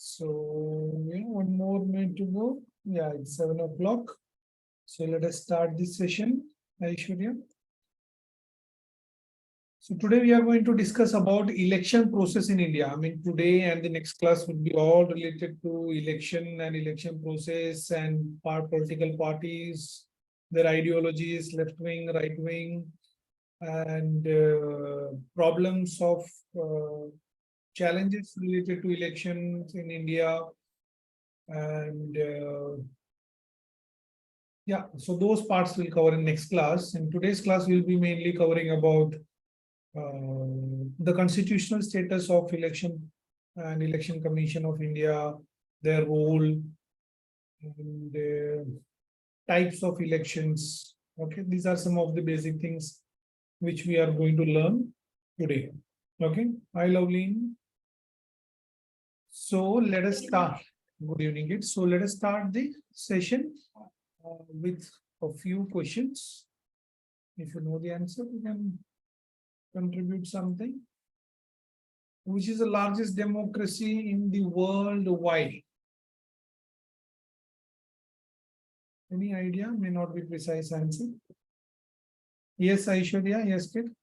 So, yeah, one more minute to go. Yeah, it's 7 o'clock. So let us start this session, Aishwarya. So today we are going to discuss about election process in India. I mean, today and the next class would be all related to election and election process and political parties, their ideologies, left wing, right wing, and problems of challenges related to elections in India. And yeah, so those parts we'll cover in next class. In today's class, we'll be mainly covering about the constitutional status of election and election commission of India, their role, and types of elections. Okay, these are some of the basic things which we are going to learn today. Okay, hi Loveleen. So let us start. Good evening, kids. So let us start the session with a few questions. If you know the answer, you can contribute something. Which is the largest democracy in the world? Why? Any idea? May not be precise answer. Yes, Aishwarya. Yes, kid.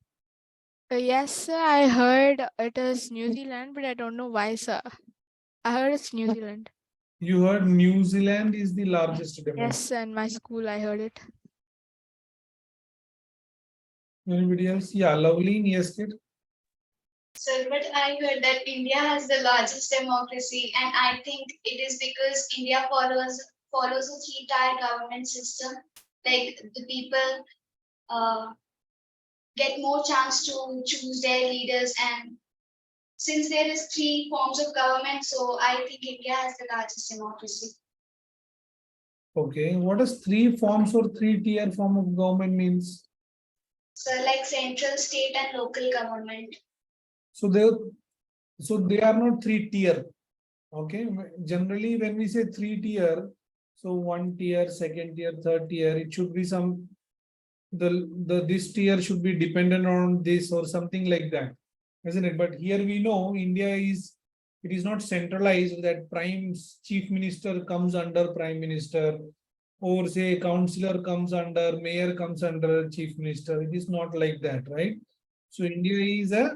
Yes, sir, I heard it is New Zealand, but I don't know why, sir. I heard it's New Zealand. You heard New Zealand is the largest democracy. Yes, in my school I heard it. Anybody else? Yeah, Loveleen. Yes, kid. Sir, but I heard that India has the largest democracy, and I think it is because India follows a three-tier government system. Like the people get more chance to choose their leaders, and since there is three forms of government, so I think India has the largest democracy. Okay. What does three forms or three-tier form of government means? So like central, state, and local government. So they are not three-tier. Okay. Generally, when we say three-tier, so one tier, second tier, third tier, it should be some this tier should be dependent on this or something like that, isn't it? But here we know India it is not centralized that chief minister comes under prime minister, or say councillor comes under, mayor comes under chief minister. It is not like that, right? So India is a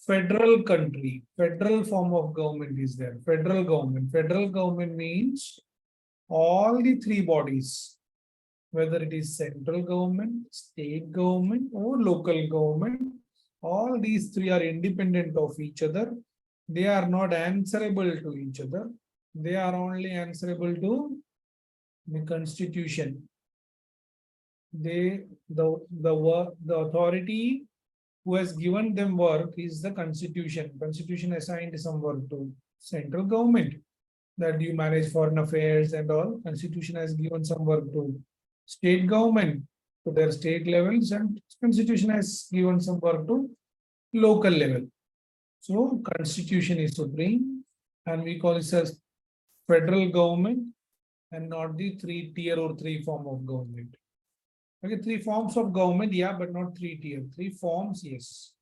federal country. Federal form of government is there. Federal government. Federal government means all the three bodies, whether it is central government, state government, or local government, all these three are independent of each other. They are not answerable to each other. They are only answerable to the constitution. The authority who has given them work is the constitution. Constitution assigned some work to central government, that you manage foreign affairs and all. Constitution has given some work to state government to their state levels, and constitution has given some work to local level. So constitution is supreme, and we call it as federal government and not the three-tier or three form of government. Okay, three forms of government, yeah, but not three-tier. Three forms, yes.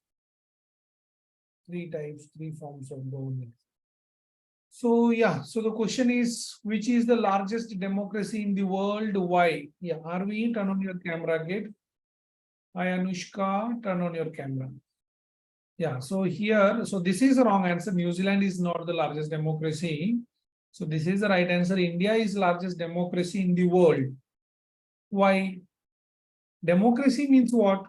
Three types, three forms of government. So yeah, so the question is, which is the largest democracy in the world? Why? Yeah, Arvind, turn on your camera, kid. Hi, Anushka, turn on your camera. Yeah, so here, so this is the wrong answer. New Zealand is not the largest democracy. So this is the right answer. India is largest democracy in the world. Why? Democracy means what?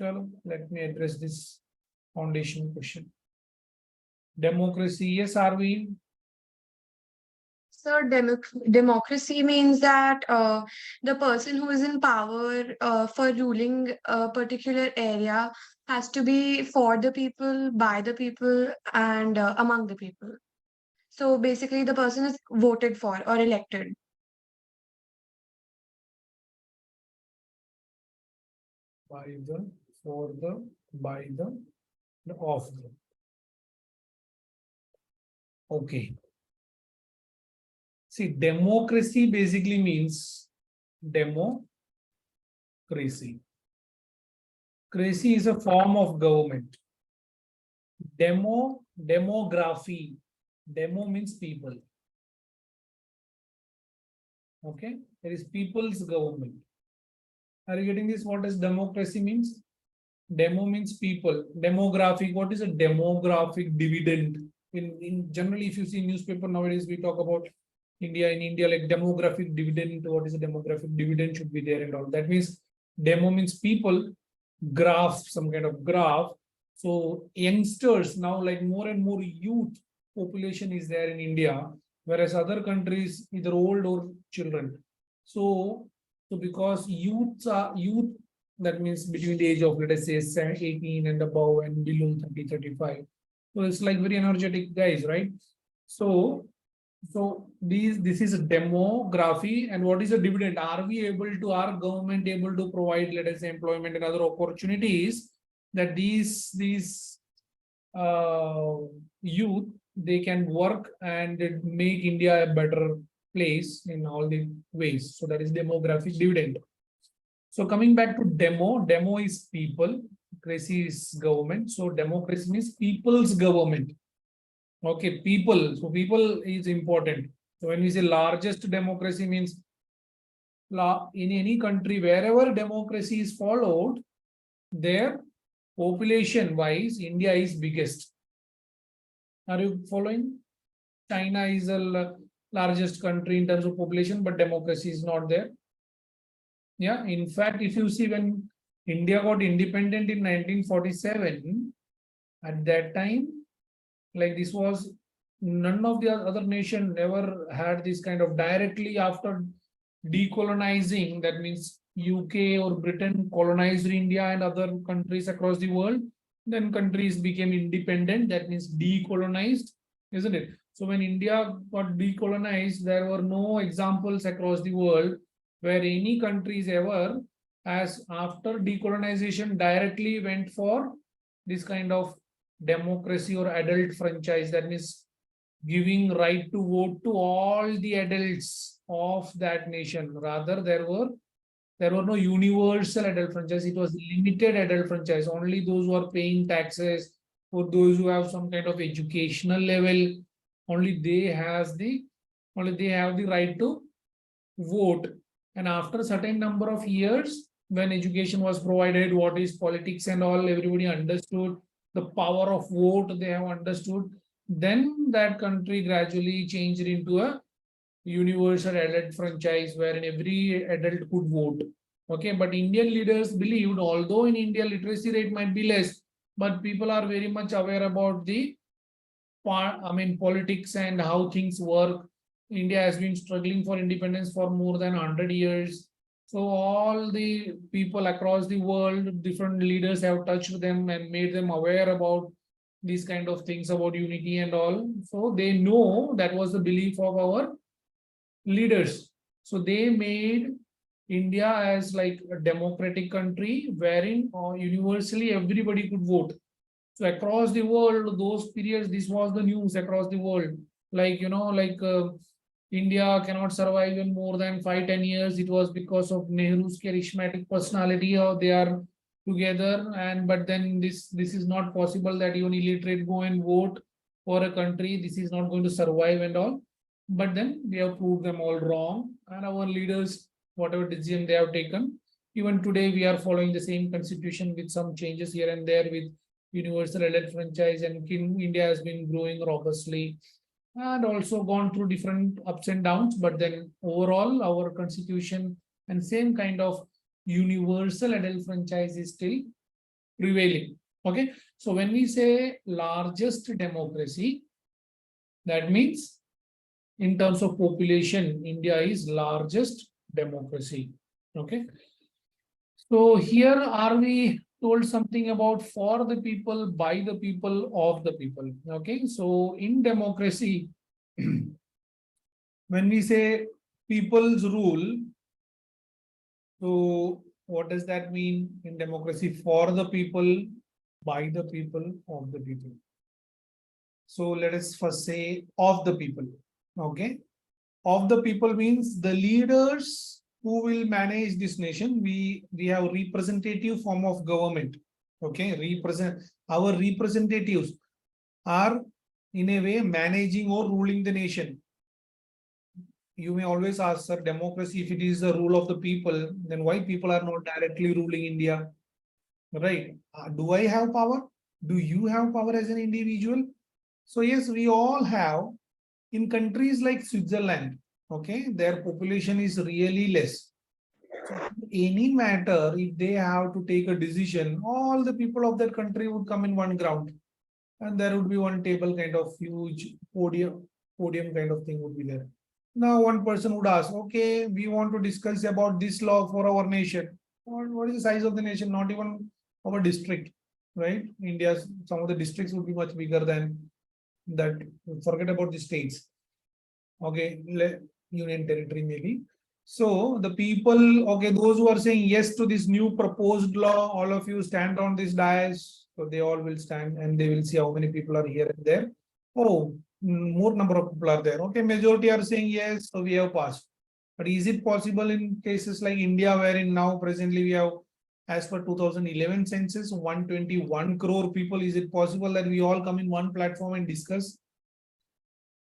Chalo, let me address this foundation question. Democracy, yes, Arvind. So democracy means that the person who is in power for ruling a particular area has to be for the people, by the people, and among the people. So basically, the person is voted for or elected. By the, for the, by the, of the. Okay. See, democracy basically means democracy. Crazy is a form of government. Demography. Demo means people. Okay, there is people's government. Are you getting this? What does democracy means? Demo means people. Demographic. What is a demographic dividend? In generally, if you see newspaper nowadays, we talk about India in India like demographic dividend. What is a demographic dividend should be there and all. That means demo means people, graph, some kind of graph. So youngsters now like more and more youth population is there in India, whereas other countries either old or children. So because youth, that means between the age of let us say 18 and above and below 30, 35. So it's like very energetic guys, right? So this is a demography. And what is a dividend? Are we able to, our government able to provide, let us say, employment and other opportunities that these youth, they can work and make India a better place in all the ways. So that is demographic dividend. So coming back to demo is people, democracy is government. So democracy means people's government. Okay, people. So people is important. So when we say largest democracy means in any country, wherever democracy is followed, their population wise, India is biggest. Are you following? China is the largest country in terms of population, but democracy is not there. Yeah, in fact, if you see when India got independent in 1947, at that time, like this was, none of the other nation ever had this kind of directly after decolonizing. That means UK or Britain colonized India and other countries across the world. Then countries became independent. That means decolonized, isn't it? So when India got decolonized, there were no examples across the world where any countries ever, as after decolonization, directly went for this kind of democracy or adult franchise. That means giving right to vote to all the adults of that nation. Rather, there were no universal adult franchise. It was limited adult franchise. Only those who are paying taxes or those who have some kind of educational level, only they have the right to vote. And after a certain number of years, when education was provided, what is politics and all, everybody understood the power of vote, they have understood. Then that country gradually changed into a universal adult franchise wherein every adult could vote. Okay, but Indian leaders believed, although in India literacy rate might be less, but people are very much aware about the politics and how things work. India has been struggling for independence for more than 100 years. So all the people across the world, different leaders have touched them and made them aware about these kind of things about unity and all. So they know that was the belief of our leaders. So they made India as like a democratic country wherein universally everybody could vote. So across the world, those periods, this was the news across the world. Like, India cannot survive in more than 5-10 years. It was because of Nehru's charismatic personality, or they are together. And but then this is not possible that even illiterate go and vote for a country. This is not going to survive and all. But then we have proved them all wrong. And our leaders, whatever decision they have taken, even today we are following the same constitution with some changes here and there with universal adult franchise, and India has been growing robustly and also gone through different ups and downs. But then overall, our constitution and same kind of universal adult franchise is still prevailing. Okay, so when we say largest democracy, that means in terms of population, India is largest democracy. Okay, so here are we told something about for the people, by the people, of the people. Okay, so in democracy, when we say people's rule, so what does that mean in democracy? For the people, by the people, of the people. So let us first say of the people. Okay, of the people means the leaders who will manage this nation. We have representative form of government. Okay, our representatives are in a way managing or ruling the nation. You may always ask, sir, democracy, if it is the rule of the people, then why people are not directly ruling India? Right? Do I have power? Do you have power as an individual? So yes, we all have. In countries like Switzerland, okay, their population is really less. So any matter, if they have to take a decision, all the people of that country would come in one ground, and there would be one table, kind of huge podium kind of thing would be there. Now one person would ask, okay, we want to discuss about this law for our nation. What is the size of the nation? Not even our district, right? India's some of the districts would be much bigger than that. Forget about the states. Okay, union territory maybe. So the people, okay, those who are saying yes to this new proposed law, all of you stand on this dais. So they all will stand and they will see how many people are here and there. Oh, more number of people are there. Okay, majority are saying yes, so we have passed. But is it possible in cases like India, wherein now presently we have, as per 2011 census, 121 crore people? Is it possible that we all come in one platform and discuss?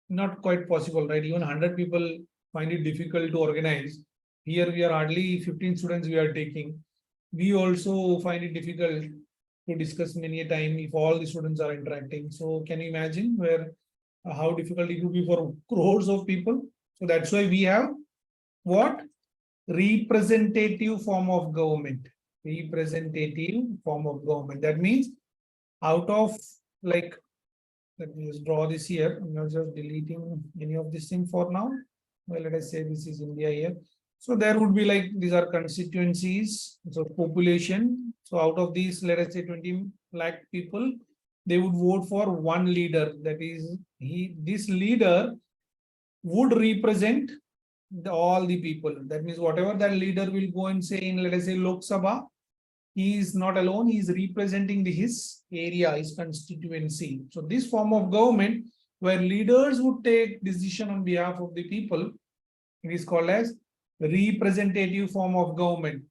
Not quite possible, right? Even 100 people find it difficult to organize. Here we are hardly 15 students we are taking. We also find it difficult to discuss many a time if all the students are interacting. So can you imagine where how difficult it would be for crores of people? So that's why we have what? Representative form of government. Representative form of government. That means out of, like, let me just draw this here. I'm not just deleting any of this thing for now. Well, let us say this is India here. So there would be, like, these are constituencies, so population. So out of these, let us say 20 lakh people, they would vote for one leader. That is, this leader would represent all the people. That means whatever that leader will go and say in, let us say, Lok Sabha, he is not alone, he is representing his area, his constituency. So this form of government where leaders would take decision on behalf of the people, it is called as representative form of government.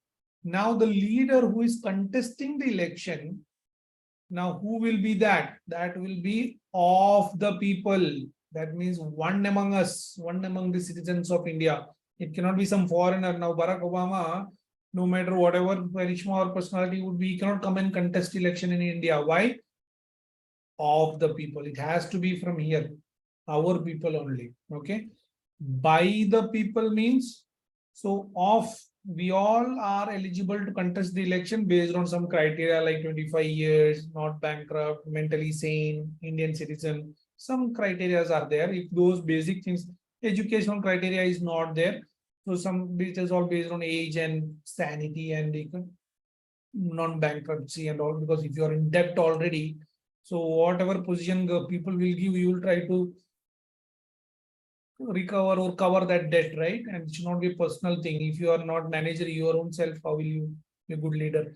Now the leader who is contesting the election, now who will be that? That will be of the people. That means one among us, one among the citizens of India. It cannot be some foreigner. Now Barack Obama, no matter whatever charisma or personality would be, he cannot come and contest election in India. Why? Of the people. It has to be from here, our people only. Okay. By the people means, so we all are eligible to contest the election based on some criteria like 25 years, not bankrupt, mentally sane, Indian citizen. Some criteria are there. If those basic things, educational criteria is not there. So some it is all based on age and sanity and non-bankruptcy and all, because if you are in debt already, so whatever position the people will give, you will try to recover or cover that debt, right? And it should not be a personal thing. If you are not manager your own self, how will you be a good leader?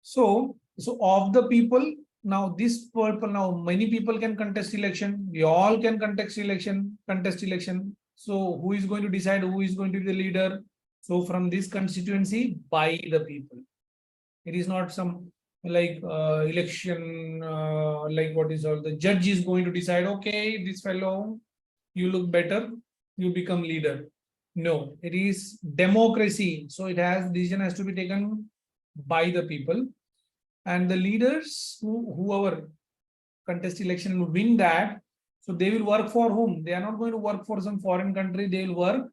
So of the people, now this purple, now many people can contest election. We all can contest election. So who is going to decide who is going to be the leader? So from this constituency, by the people. It is not some like election, like what is all the judge is going to decide, okay, this fellow, you look better, you become leader. No, it is democracy. So it has, decision has to be taken by the people. And the leaders whoever contest election will win that. So they will work for whom? They are not going to work for some foreign country. They will work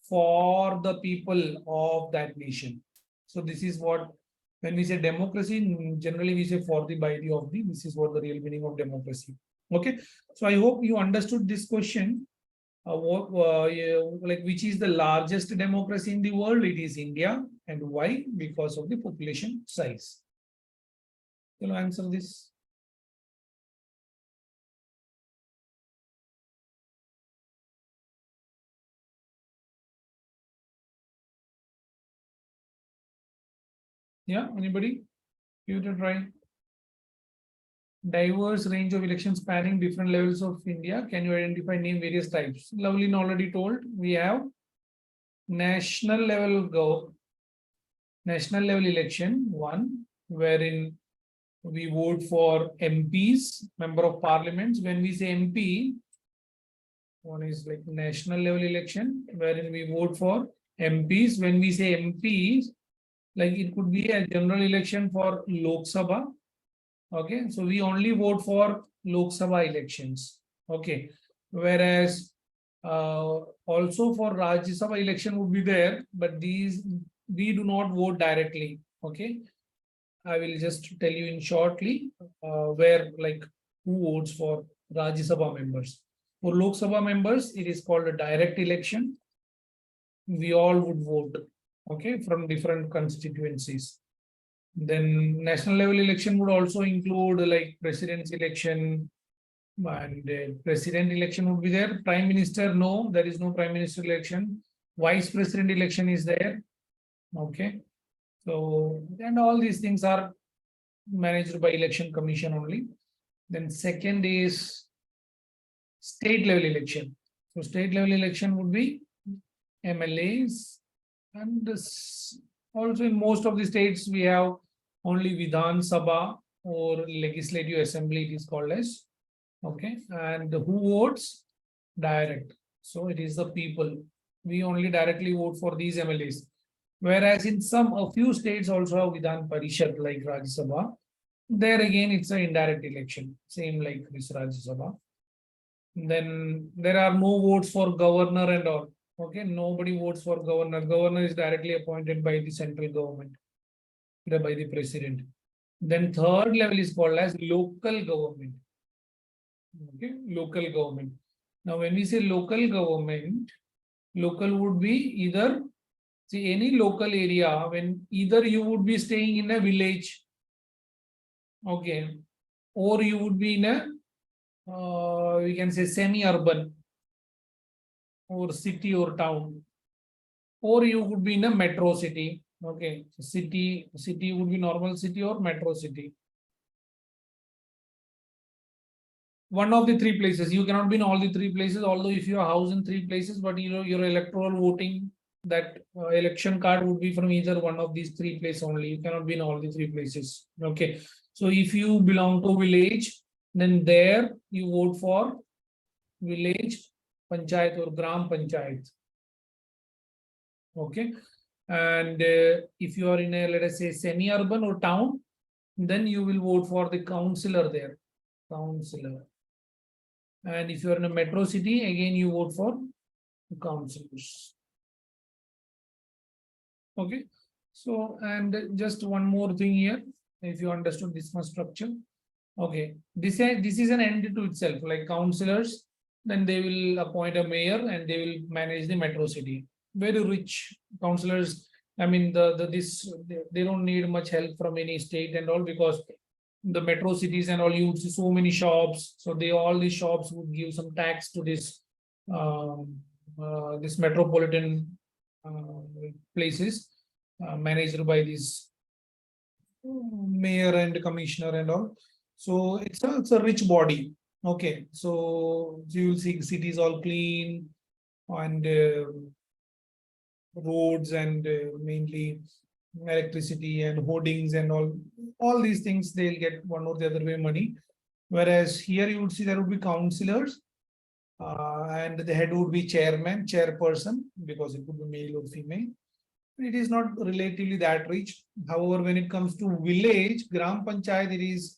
for the people of that nation. So this is what, when we say democracy, generally we say for the, by the, of the. This is what the real meaning of democracy. Okay. So I hope you understood this question. Like, which is the largest democracy in the world? It is India. And why? Because of the population size. Can you answer this? Yeah, anybody? Give it a try. Diverse range of elections spanning different levels of India. Can you identify, name various types? Lovely already told. We have national level election, one, wherein we vote for MPs, member of parliaments. When we say MP, one is like national level election, wherein we vote for MPs. When we say MPs, like it could be a general election for Lok Sabha. Okay, so we only vote for Lok Sabha elections. Okay, whereas also for Rajya Sabha election would be there, but these we do not vote directly. Okay, I will just tell you in shortly where like who votes for Rajya Sabha members. For Lok Sabha members, it is called a direct election. We all would vote, okay, from different constituencies. Then national level election would also include like president's election, and president election would be there. Prime minister, no, there is no prime minister election. Vice president election is there. Okay. So, and all these things are managed by election commission only. Then second is state level election. So state level election would be MLAs, and this also in most of the states we have only Vidhan Sabha or legislative assembly, it is called as. Okay, and who votes? Direct. So it is the people. We only directly vote for these MLAs. Whereas in a few states also have Vidhan Parishad like Rajya Sabha. There again it's an indirect election, same like this Rajya Sabha. Then there are no votes for governor and all. Okay, nobody votes for governor. Governor is directly appointed by the central government, by the president. Then third level is called as local government. Okay, local government. Now, when we say local government, local would be either, see, any local area, when either you would be staying in a village, okay, or you would be in a, we can say semi-urban, or city or town, or you would be in a metro city. Okay, city would be normal city or metro city. One of the three places. You cannot be in all the three places, although if you are housed in three places, but you know your electoral voting, that election card would be from either one of these three places only. You cannot be in all the three places. Okay, so if you belong to village, then there you vote for village panchayat or gram panchayat. Okay, and if you are in a, let us say, semi-urban or town, then you will vote for the councillor there, councillor. And if you are in a metro city, again you vote for councillors. Okay, so and just one more thing here, if you understood this much structure. Okay, this is an end to itself, like councillors, then they will appoint a mayor and they will manage the metro city. Very rich councillors. I mean, they don't need much help from any state and all, because the metro cities and all, you see so many shops. So all these shops would give some tax to this this metropolitan places managed by this mayor and commissioner and all. So it's a rich body. Okay, so you will see cities all clean and roads and mainly electricity and hoardings and all these things, they'll get one or the other way money. Whereas here you would see there would be councillors and the head would be chairman, chairperson, because it could be male or female. It is not relatively that rich. However, when it comes to village, gram panchayat, it is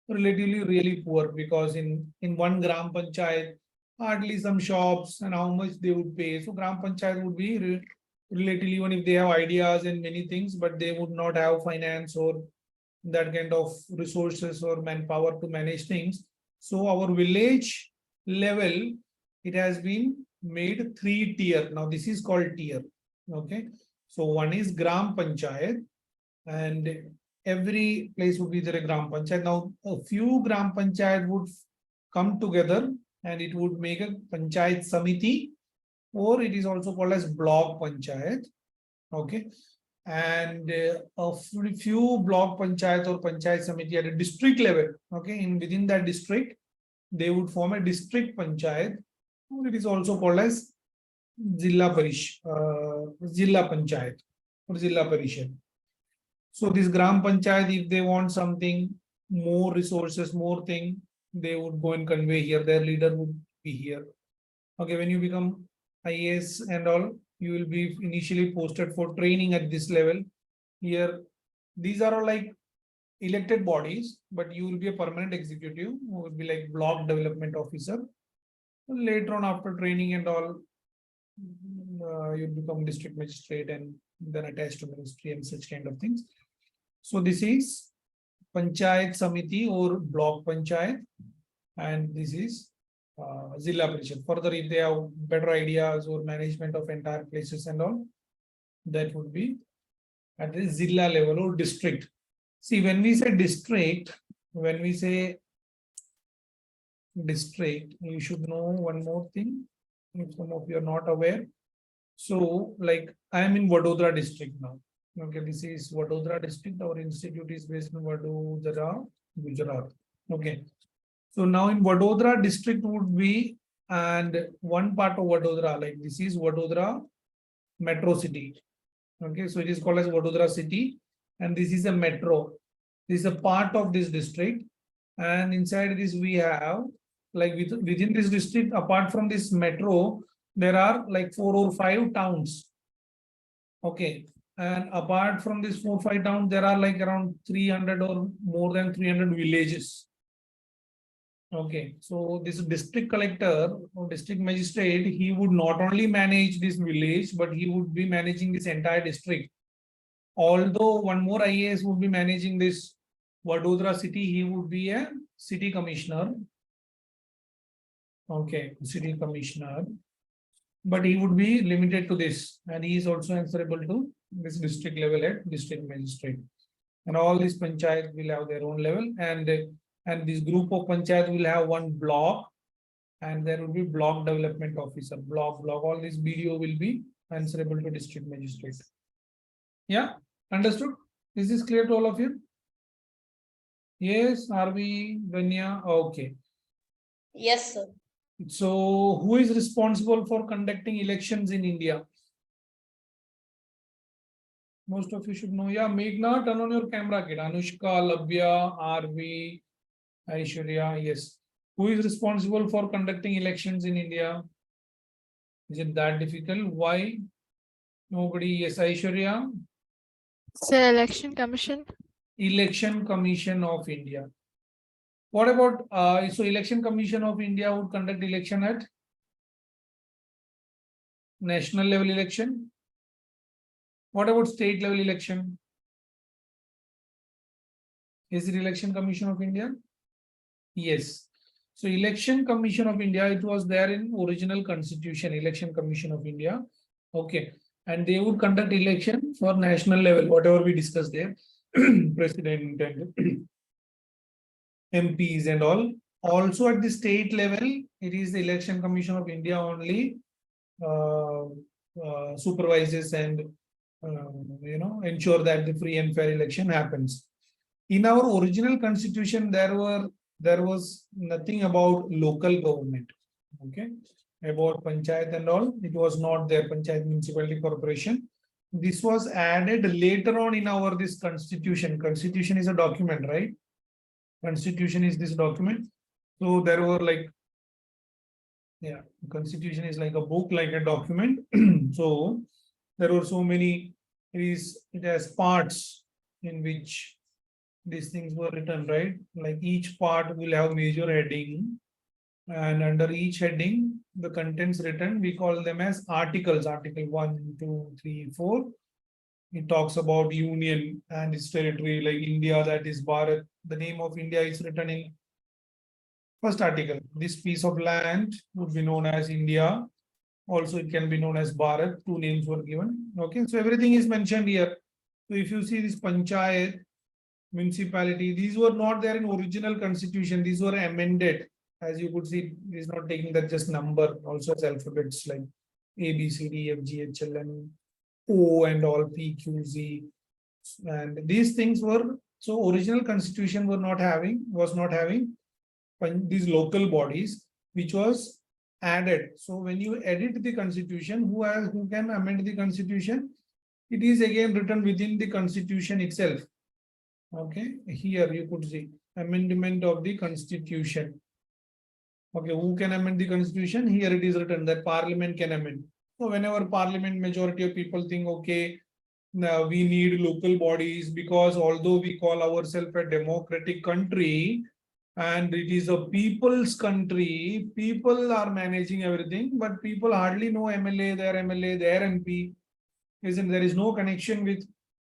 relatively really poor, because in one gram panchayat, hardly some shops and how much they would pay. So gram panchayat would be relatively, even if they have ideas and many things, but they would not have finance or that kind of resources or manpower to manage things. So our village level, it has been made 3 tier. Now this is called tier. Okay, so one is gram panchayat, and every place would be there a gram panchayat. Now a few gram panchayat would come together and it would make a panchayat samiti, or it is also called as block panchayat. Okay, and a few block panchayat or panchayat samiti at a district level. Okay, within that district, they would form a district panchayat, or it is also called as Zilla panchayat or Zilla Parishad. So this gram panchayat, if they want something, more resources, more thing, they would go and convey here. Their leader would be here. Okay, when you become IAS and all, you will be initially posted for training at this level. Here, these are all like elected bodies, but you will be a permanent executive who will be like block development officer. Later on, after training and all, you become district magistrate and then attached to ministry and such kind of things. So this is Panchayat Samiti or Block Panchayat, and this is Zilla Parishad. Further, if they have better ideas or management of entire places and all, that would be at the Zilla level or district. See, when we say district, you should know one more thing, if some of you are not aware. So, like, I am in Vadodara district now. Okay, this is Vadodara district. Our institute is based in Vadodara, Gujarat. Okay. So now in Vadodara district would be, and one part of Vadodara, like this is Vadodara metro city. Okay, so it is called as Vadodara city, and this is a metro. This is a part of this district, and inside this we have, like within this district, apart from this metro, there are like 4 or 5 towns. Okay, and apart from this 4 or 5 towns, there are like around 300 or more than 300 villages. Okay, so this district collector or district magistrate, he would not only manage this village, but he would be managing this entire district. Although one more IAS would be managing this Vadodara city, he would be a city commissioner. Okay, city commissioner. But he would be limited to this, and he is also answerable to this district level at district magistrate. And all these panchayats will have their own level, and this group of panchayat will have one block, and there will be block development officer, block. All this BDO will be answerable to district magistrate. Yeah, understood? Is this clear to all of you? Yes, are we, Danya? Okay. Yes, sir. So, who is responsible for conducting elections in India? Most of you should know. Yeah, Meghna, turn on your camera, kid. Anushka, Labhya, RV, Aishwarya. Yes. Who is responsible for conducting elections in India? Is it that difficult? Why? Nobody. Yes, Aishwarya. So election commission. Election Commission of India. What about so Election Commission of India would conduct election at national level election? What about state level election? Is it Election Commission of India? Yes. So Election Commission of India, it was there in original constitution, Election Commission of India. Okay. And they would conduct election for national level, whatever we discussed there, president and MPs and all. Also at the state level, it is the Election Commission of India only supervises and ensure that the free and fair election happens. In our original constitution, there was nothing about local government. Okay, about panchayat and all, it was not there. Panchayat, municipality, corporation. This was added later on in our this constitution. Constitution is a document, right? Constitution is this document. So there were like, yeah, constitution is like a book, like a document. So there were so many, it has parts in which these things were written, right? Like each part will have major heading, and under each heading, the contents written, we call them as articles. Article 1, 2, 3, 4. It talks about union and its territory, like India, that is Bharat. The name of India is written in first article. This piece of land would be known as India. Also, it can be known as Bharat. 2 names were given. Okay, so everything is mentioned here. So if you see this panchayat, municipality, these were not there in original constitution. These were amended. As you could see, it is not taking that just number, also as alphabets like A, B, C, D, F, G, H, L, M, O and all, P, Q, Z. And these things were, so original constitution was not having these local bodies, which was added. So when you edit the constitution, who can amend the constitution? It is again written within the constitution itself. Okay, here you could see amendment of the constitution. Okay, who can amend the constitution? Here it is written that parliament can amend. So whenever parliament majority of people think, okay, now we need local bodies, because although we call ourselves a democratic country and it is a people's country, people are managing everything, but people hardly know MLA, their MP. Isn't there is no connection with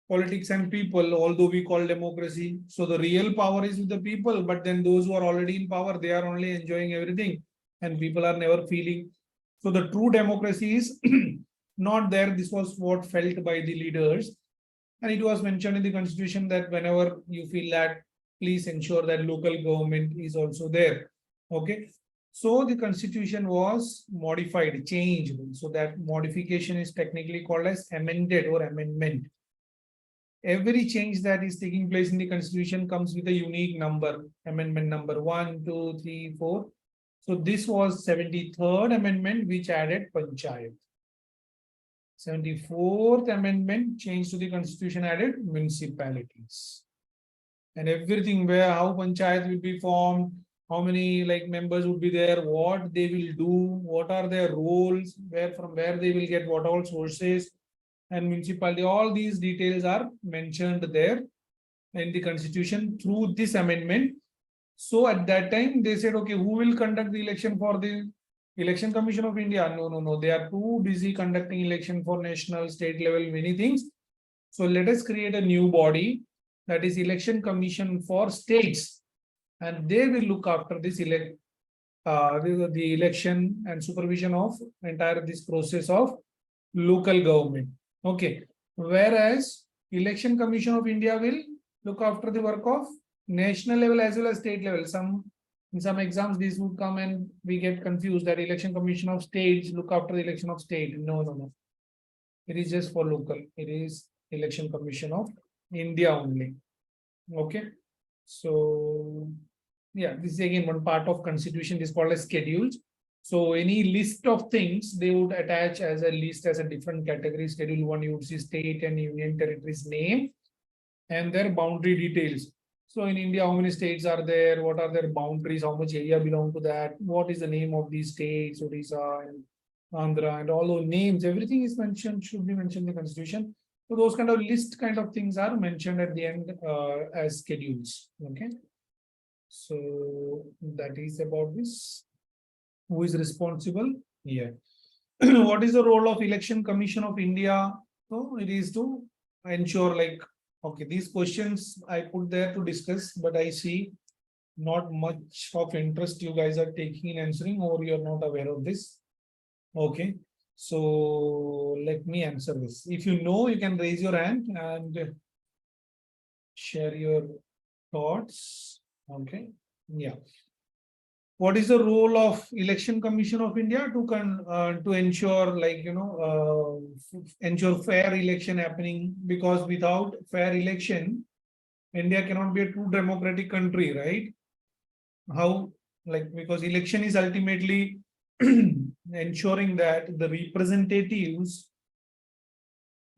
politics and people, although we call democracy. So the real power is with the people, but then those who are already in power, they are only enjoying everything, and people are never feeling. So the true democracy is not there. This was what felt by the leaders. And it was mentioned in the constitution that whenever you feel that, please ensure that local government is also there. Okay. So the constitution was modified, changed. So that modification is technically called as amended or amendment. Every change that is taking place in the constitution comes with a unique number, amendment number 1, 2, 3, 4. So this was 73rd amendment, which added panchayat. 74th amendment changed to the constitution, added municipalities. And everything, where how panchayat will be formed, how many like members would be there, what they will do, what are their roles, where from where they will get what all sources, and municipality, all these details are mentioned there in the constitution through this amendment. So at that time they said, okay, who will conduct the election for the Election Commission of India? No, they are too busy conducting election for national, state level, many things. So let us create a new body, that is Election Commission for states, and they will look after this the election and supervision of entire this process of local government. Okay. Whereas Election Commission of India will look after the work of national level as well as state level. In some exams, these would come and we get confused that Election Commission of States look after the election of state. No. It is just for local. It is Election Commission of India only. Okay. So yeah, this is again one part of constitution is called as schedules. So any list of things they would attach as a list as a different category. Schedule 1, you would see state and union territories name and their boundary details. So in India, how many states are there? What are their boundaries? How much area belong to that? What is the name of these states? Odisha and Andhra and all those names, everything is mentioned, should be mentioned in the constitution. So those kind of list kind of things are mentioned at the end as schedules. Okay. So that is about this. Who is responsible? Yeah. What is the role of Election Commission of India? So it is to ensure like, okay, these questions I put there to discuss, but I see not much of interest you guys are taking in answering, or you're not aware of this. Okay. So let me answer this. If you know, you can raise your hand and share your thoughts. Okay. Yeah. What is the role of Election Commission of India to ensure ensure fair election happening, because without fair election, India cannot be a true democratic country, right? How, like, because election is ultimately ensuring that the representatives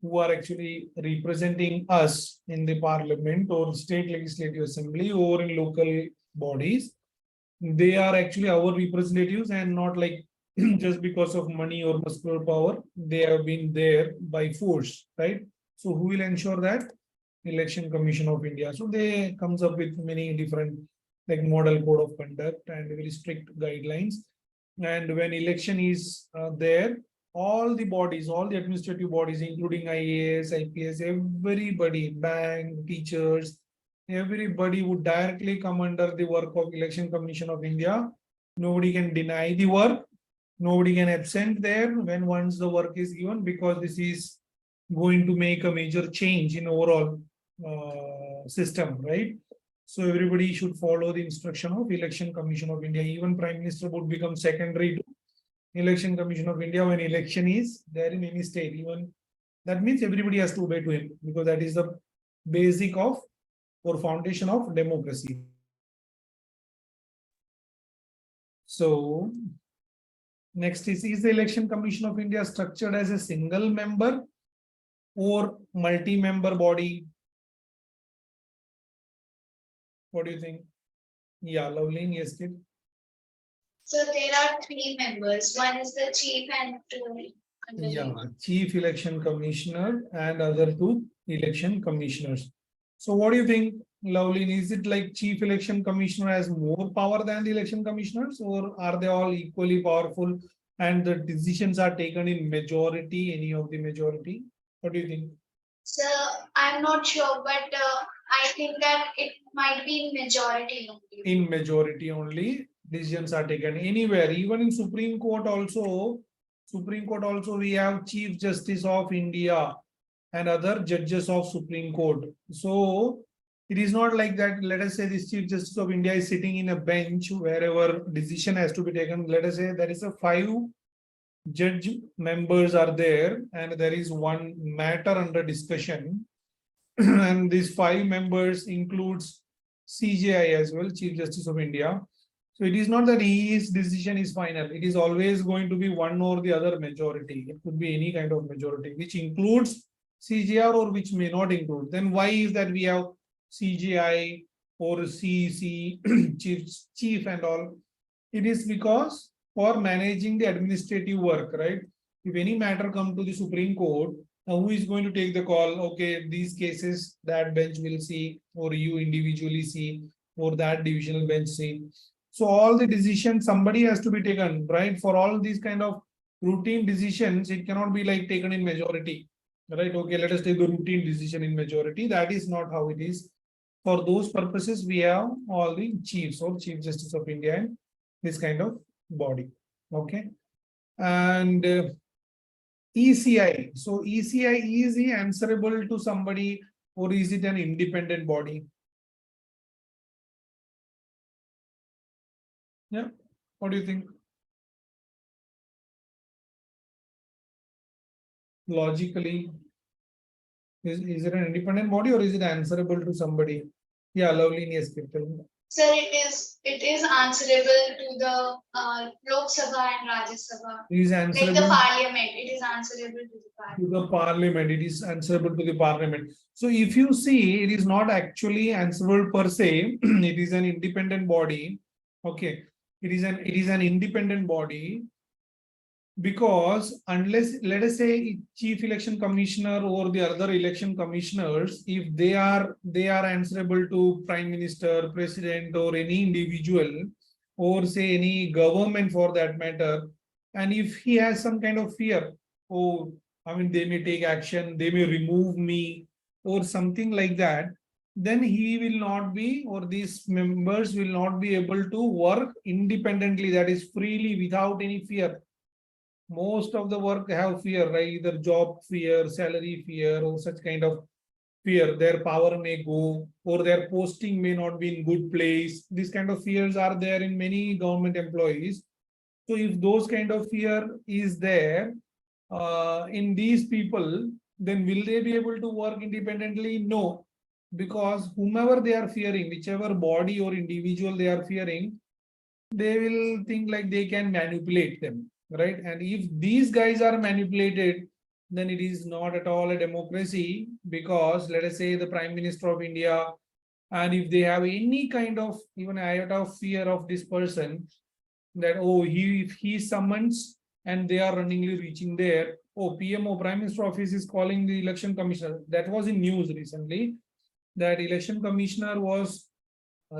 who are actually representing us in the parliament or state legislative assembly or in local bodies, they are actually our representatives and not like just because of money or muscular power, they have been there by force, right? So who will ensure that? Election Commission of India. So they comes up with many different like model code of conduct and very strict guidelines. And when election is there, all the bodies, all the administrative bodies, including IAS, IPS, everybody, bank, teachers, everybody would directly come under the work of Election Commission of India. Nobody can deny the work. Nobody can absent there when once the work is given, because this is going to make a major change in overall system, right? So everybody should follow the instruction of Election Commission of India. Even Prime Minister would become secondary to Election Commission of India when election is there in any state. Even that means everybody has to obey to him, because that is the basic of or foundation of democracy. So next is the Election Commission of India structured as a single member or multi-member body? What do you think? Yeah, Lovely, yes, kid. So there are 3 members. One is the chief and 2 under Yeah, him. Chief Election Commissioner and other 2 election commissioners. So what do you think, Lovely? Is it like Chief Election Commissioner has more power than the election commissioners, or are they all equally powerful and the decisions are taken in majority, any of the majority? What do you think? So I'm not sure, but I think that it might be in majority only. In majority only, decisions are taken anywhere, even in Supreme Court also. Supreme Court also, we have Chief Justice of India and other judges of Supreme Court. So it is not like that. Let us say this Chief Justice of India is sitting in a bench wherever decision has to be taken. Let us say there is a 5 judge members are there and there is one matter under discussion. And these 5 members includes CJI as well, Chief Justice of India. So it is not that his decision is final. It is always going to be one or the other majority. It could be any kind of majority, which includes CJR or which may not include. Then why is that we have CJI or CC, chief and all? It is because for managing the administrative work, right? If any matter come to the Supreme Court, now who is going to take the call? Okay, these cases that bench will see, or you individually see, or that divisional bench see. So all the decisions, somebody has to be taken, right? For all these kind of routine decisions, it cannot be like taken in majority, right? Okay, let us take the routine decision in majority. That is not how it is. For those purposes, we have all the chiefs or Chief Justice of India and this kind of body. Okay. And ECI. So ECI, is he answerable to somebody or is it an independent body? Yeah. What do you think? Logically, is it an independent body or is it answerable to somebody? Yeah, Lovely, yes, tell me. So it is answerable to the Lok Sabha and Rajya Sabha. It is Like the answerable parliament, it is answerable to the parliament. to the parliament. It is answerable to the parliament. So if you see, it is not actually answerable per se. It is an independent body. Okay, it is an independent body, because unless, let us say, Chief Election Commissioner or the other election commissioners, if they are answerable to Prime Minister, President, or any individual, or say any government for that matter, and if he has some kind of fear, oh, I mean, they may take action, they may remove me, or something like that, then he will not be, or these members will not be able to work independently, that is freely, without any fear. Most of the work have fear, right? Either job fear, salary fear, or such kind of fear. Their power may go, or their posting may not be in good place. These kind of fears are there in many government employees. So if those kind of fear is there in these people, then will they be able to work independently? No, because whomever they are fearing, whichever body or individual they are fearing, they will think like they can manipulate them, right? And if these guys are manipulated, then it is not at all a democracy, because let us say the Prime Minister of India, and if they have any kind of even iota of fear of this person, that oh, if he summons and they are runningly reaching there, oh, PMO, Prime Minister Office, is calling the election commissioner. That was in news recently, that election commissioner was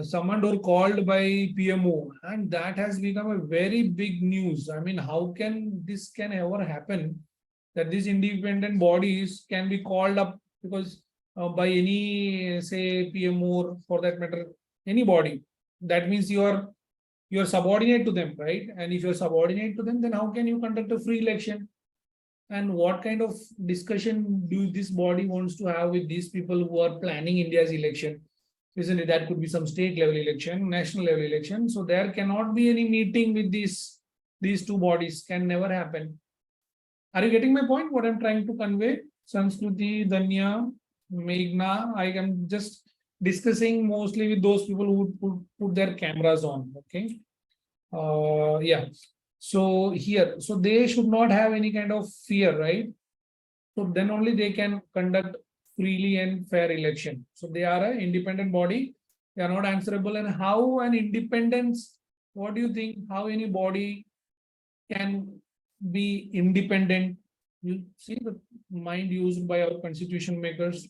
summoned or called by PMO, and that has become a very big news. I mean, how can this can ever happen, that these independent bodies can be called up because by any say PMO, or for that matter anybody? That means you are subordinate to them, right? And if you're subordinate to them, then how can you conduct a free election? And what kind of discussion do this body wants to have with these people who are planning India's election? Isn't it? That could be some state level election, national level election. So there cannot be any meeting with these 2 bodies, can never happen. Are you getting my point? What I'm trying to convey? Sanskruti, Danya, Meghna, I am just discussing mostly with those people who put their cameras on. Okay. Yeah. So here, so they should not have any kind of fear, right? So then only they can conduct freely and fair election. So they are an independent body. They are not answerable. And how an independence, what do you think? How any body can be independent? You see the mind used by our constitution makers.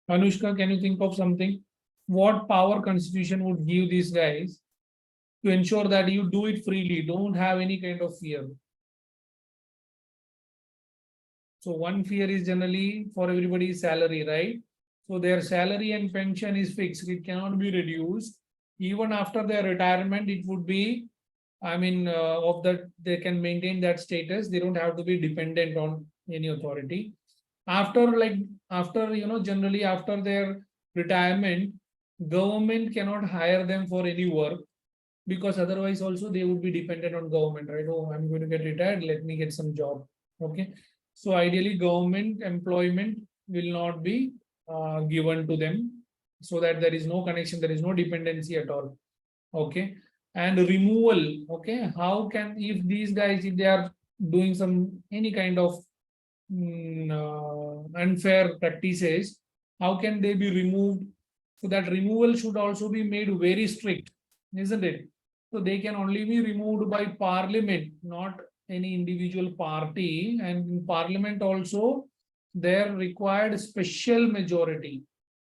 Anushka, can you think of something? What power constitution would give these guys to ensure that you do it freely, don't have any kind of fear? So one fear is generally for everybody's salary, right? So their salary and pension is fixed. It cannot be reduced. Even after their retirement, it would be, I mean, of that they can maintain that status. They don't have to be dependent on any authority. After generally after their retirement, government cannot hire them for any work, because otherwise also they would be dependent on government, right? Oh, I'm going to get retired, let me get some job. Okay. So ideally government employment will not be given to them, so that there is no connection, there is no dependency at all. Okay. And removal, okay, how can, if these guys, if they are doing some any kind of unfair practices, how can they be removed? So that removal should also be made very strict, isn't it? So they can only be removed by parliament, not any individual party. And in parliament also, there required special majority.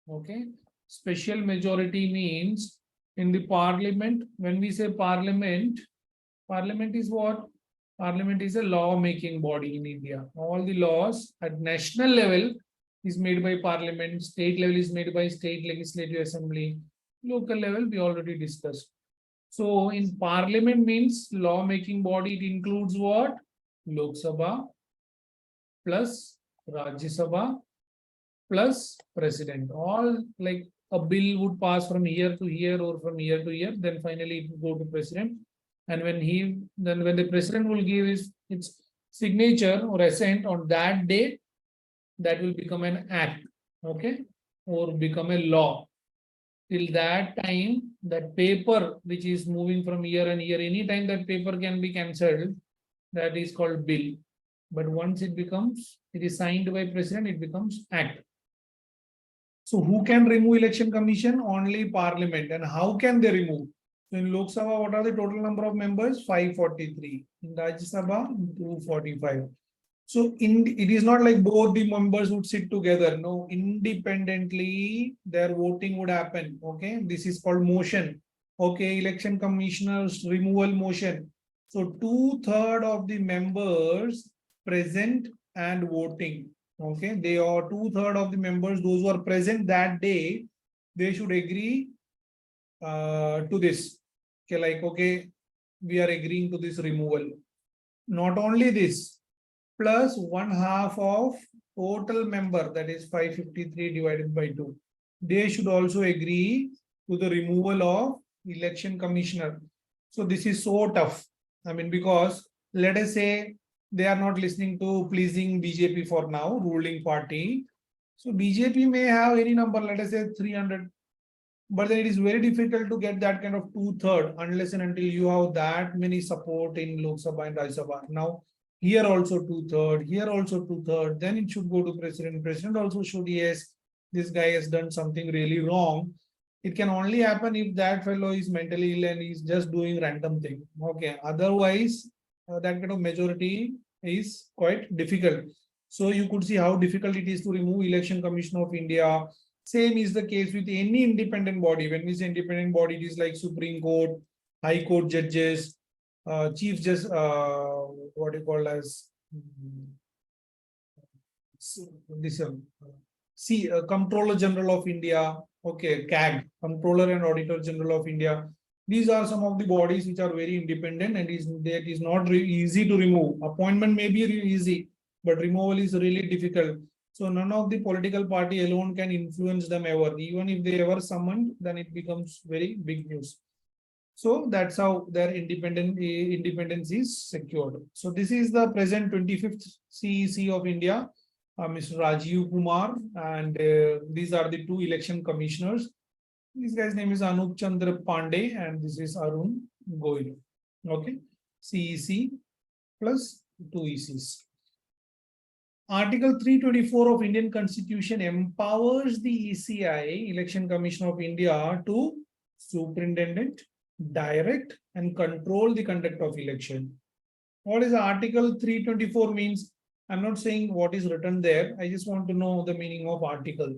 Okay. Special majority means in the parliament, when we say parliament, parliament is what? Parliament is a law-making body in India. All the laws at national level is made by parliament, state level is made by state legislative assembly, local level we already discussed. So in parliament means law-making body, it includes what? Lok Sabha plus Rajya Sabha plus president. All like a bill would pass from here to here or from here to here, then finally it will go to president. And when the president will give its signature or assent on that date, that will become an act, okay, or become a law. Till that time, that paper which is moving from here and here, anytime that paper can be cancelled, that is called bill. But once it is signed by president, it becomes act. So who can remove election commission? Only parliament. And how can they remove? So in Lok Sabha, what are the total number of members? 543. In Rajya Sabha, 245. So it is not like both the members would sit together. No, independently their voting would happen. Okay, this is called motion. Okay, election commissioners removal motion. So 2/3 of the members present and voting. Okay, they are 2/3 of the members, those who are present that day, they should agree to this. Okay, like, okay, we are agreeing to this removal. Not only this, plus 1/2 of total member, that is 553 divided by 2. They should also agree to the removal of election commissioner. So this is so tough. I mean, because let us say they are not listening to pleasing BJP for now, ruling party. So BJP may have any number, let us say 300. But then it is very difficult to get that kind of 2/3 unless and until you have that many support in Lok Sabha and Rajya Sabha. Now, here also 2/3, here also 2/3, then it should go to president. President also should, yes, this guy has done something really wrong. It can only happen if that fellow is mentally ill and is just doing random thing. Okay, otherwise, that kind of majority is quite difficult. So you could see how difficult it is to remove Election Commission of India. Same is the case with any independent body. When we say independent body, it is like Supreme Court, High Court judges, Chief Justice, what you call as Comptroller General of India. Okay, CAG, Comptroller and Auditor General of India. These are some of the bodies which are very independent, and that is not easy to remove. Appointment may be really easy, but removal is really difficult. So none of the political party alone can influence them ever. Even if they ever summoned, then it becomes very big news. So that's how their independence is secured. So this is the present 25th CEC of India, Mr. Rajiv Kumar, and these are the 2 election commissioners. This guy's name is Anup Chandra Pandey, and this is Arun Goyal. Okay, CEC plus 2 ECs. Article 324 of Indian Constitution empowers the ECI, Election Commission of India, to superintendent, direct and control the conduct of election. What is Article 324 means? I'm not saying what is written there. I just want to know the meaning of article,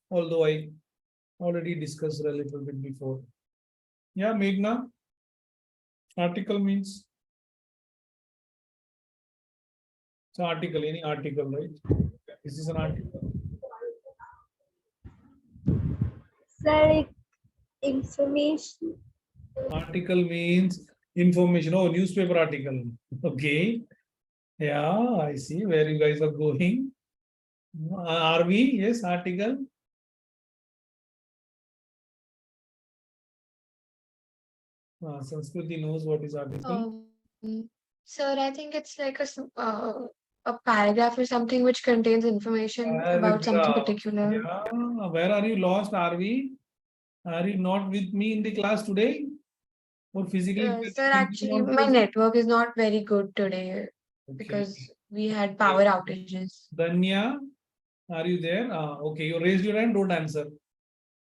although I already discussed a little bit before. Yeah, Meghna. Article means. So article, any article, right? This is an article. Sir, information. Article means information. Oh, newspaper article. Okay. Yeah, I see where you guys are going. Are we? Yes, article. Sanskriti knows what is article. Sir, I think it's like a paragraph or something which contains information about something Paragraph. particular. Yeah, where are you lost? Are we? Are you not with me in the class today? Or physically? Sir, actually, my network is not very good today Okay. because we had power outages. Danya, are you there? Okay, you raised your hand, don't answer.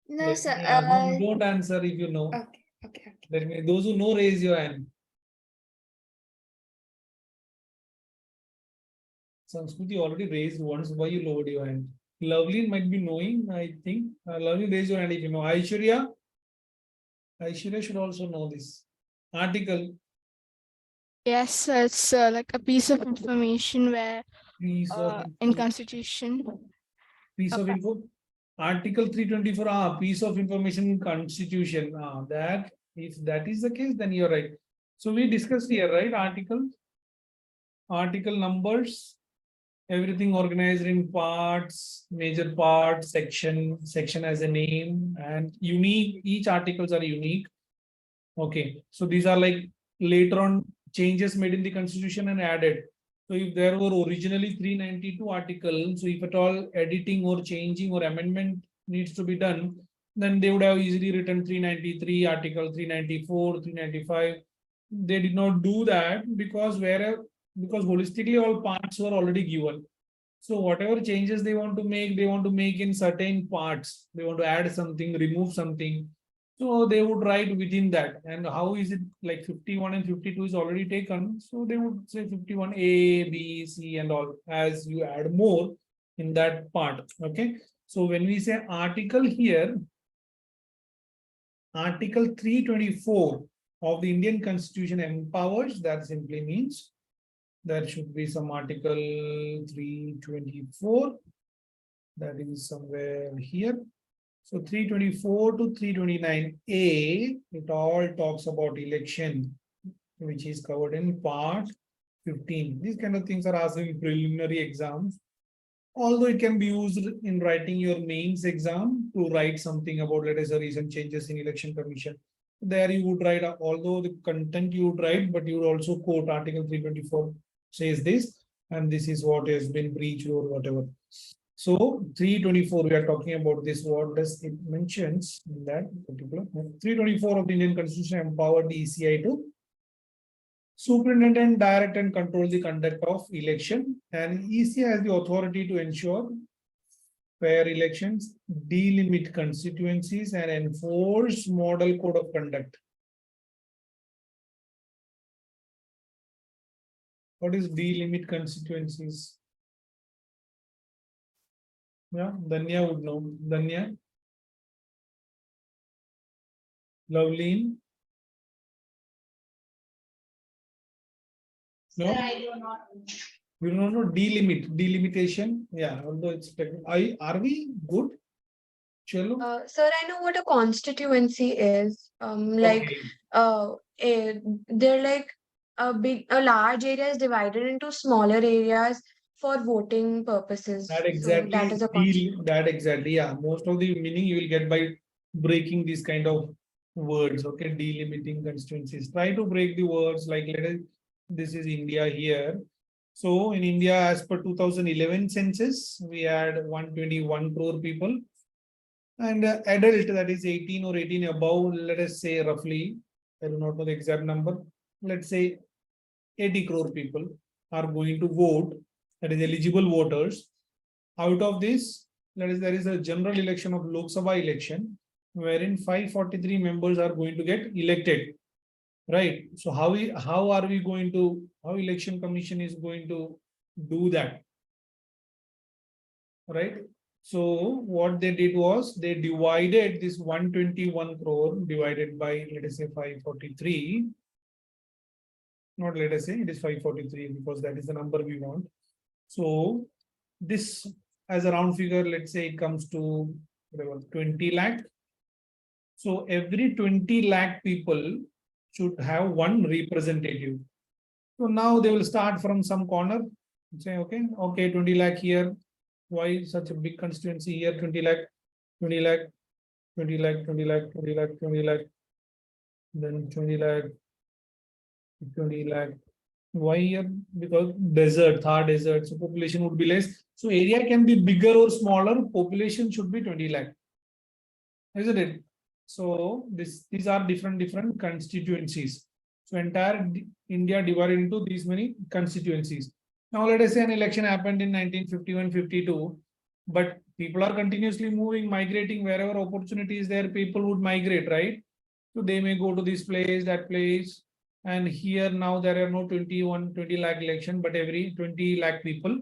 No, sir. No, don't answer if you know. Okay. Let me, those who know, raise your hand. Sanskriti already raised once. Why you lowered your hand? Lovely might be knowing, I think. Lovely, raise your hand if you know. Aishwarya? Aishwarya should also know this. Article. Yes, it's like a piece of information where Piece of in constitution. piece of Okay. info. Article 324. Piece of information in constitution. That if that is the case, then you're right. So we discussed here, right? Article numbers. Everything organized in parts, major parts, section as a name, and unique. Each articles are unique. Okay, so these are like later on changes made in the constitution and added. So if there were originally 392 articles, so if at all editing or changing or amendment needs to be done, then they would have easily written 393 article, 394, 395. They did not do that because holistically all parts were already given. So whatever changes they want to make in certain parts. They want to add something, remove something. So they would write within that. And how is it like 51 and 52 is already taken? So they would say 51 A, B, C, and all as you add more in that part. Okay. So when we say article here, Article 324 of the Indian Constitution empowers, that simply means there should be some article 324 that is somewhere here. So 324 to 329A, it all talks about election, which is covered in part 15. These kind of things are asked in preliminary exams. Although it can be used in writing your mains exam to write something about, let us say, recent changes in election commission. There you would write, although the content you would write, but you would also quote Article 324 says this, and this is what has been breached or whatever. So 324, we are talking about this. What does it mentions in that particular 324 of the Indian Constitution empowered the ECI to superintendent, direct and control the conduct of election, and ECI has the authority to ensure fair elections, delimit constituencies, and enforce model code of conduct. What is delimit constituencies? Yeah, Danya would know. Danya? Loveleen? Sir, No? I do not know. We don't know delimitation. Yeah, although it's are we good? Chalo? Sir, I know what a constituency is. Like they're like a large area is divided into smaller areas for voting purposes. That So exactly that is a constituency. that exactly, yeah. Most of the meaning you will get by breaking these kind of words. Okay, delimiting constituencies. Try to break the words like this is India here. So in India, as per 2011 census, we had 121 crore people. And adult, that is 18 or 18 above, let us say roughly, I do not know the exact number, let's say 80 crore people are going to vote, that is eligible voters. Out of this, there is a general election of Lok Sabha election. wherein 543 members are going to get elected. Right. So how are we going to, how election commission is going to do that? Right. So what they did was they divided this 121 crore divided by, let us say, 543. Not let us say, it is 543 because that is the number we want. So this as a round figure, let's say it comes to whatever 20 lakh. So every 20 lakh people should have one representative. So now they will start from some corner, say, okay, 20 lakh here. Why such a big constituency here? 20 lakh, 20 lakh, 20 lakh, 20 lakh, 20 lakh, 20 lakh, then 20 lakh, 20 lakh. Why here? Because desert, Thar desert, so population would be less. So area can be bigger or smaller, population should be 20 lakh. Isn't it? So these are different constituencies. So entire India divided into these many constituencies. Now let us say an election happened in 1951-52, but people are continuously moving, migrating wherever opportunity is there, people would migrate, right? So they may go to this place, that place. And here now there are no 20 lakh election, but every 20 lakh people.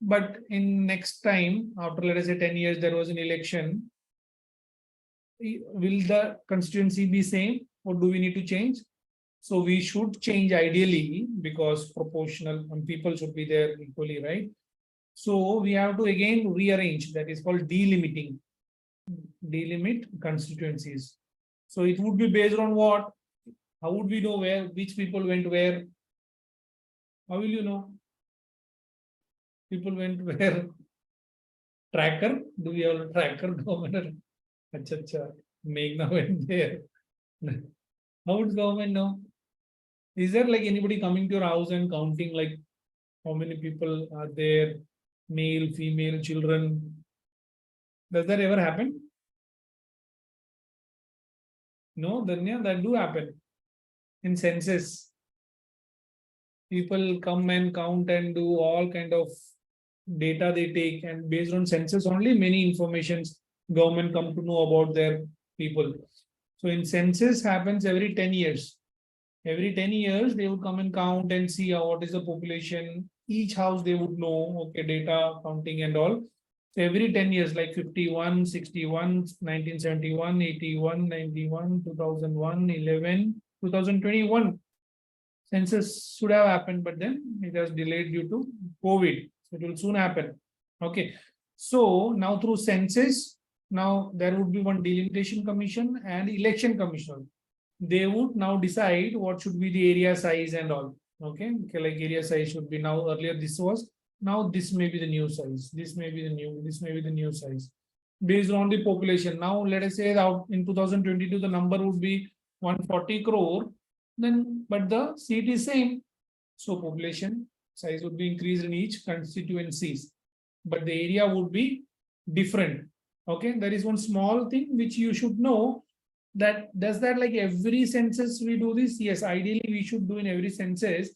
But in next time, after let us say 10 years, there was an election. Will the constituency be same or do we need to change? So we should change ideally because proportional and people should be there equally, right? So we have to again rearrange, that is called delimiting. Delimit constituencies. So it would be based on what? How would we know where, which people went where? How will you know? People went where? Tracker? Do we have a tracker? Government? Acha, Meghna went there. How would government know? Is there like anybody coming to your house and counting like how many people are there, male, female, children? Does that ever happen? No, Danya, that do happen. In census, people come and count and do all kind of data they take, and based on census only many informations government come to know about their people. So in census happens every 10 years. Every 10 years, they would come and count and see what is the population. Each house they would know, okay, data, counting and all. So every 10 years, like 51, 61, 1971, 81, 91, 2001, 11, 2021. Census should have happened, but then it has delayed due to COVID. So it will soon happen. Okay. So now through census, now there would be one delimitation commission and election commission. They would now decide what should be the area size and all. Okay, like area size should be now, earlier this was, now this may be the new size, this may be the new size based on the population. Now let us say that in 2022 the number would be 140 crore, then but the seat is same, so population size would be increased in each constituencies, but the area would be different. Okay, there is one small thing which you should know, that does that like every census we do this? Yes, ideally we should do in every census.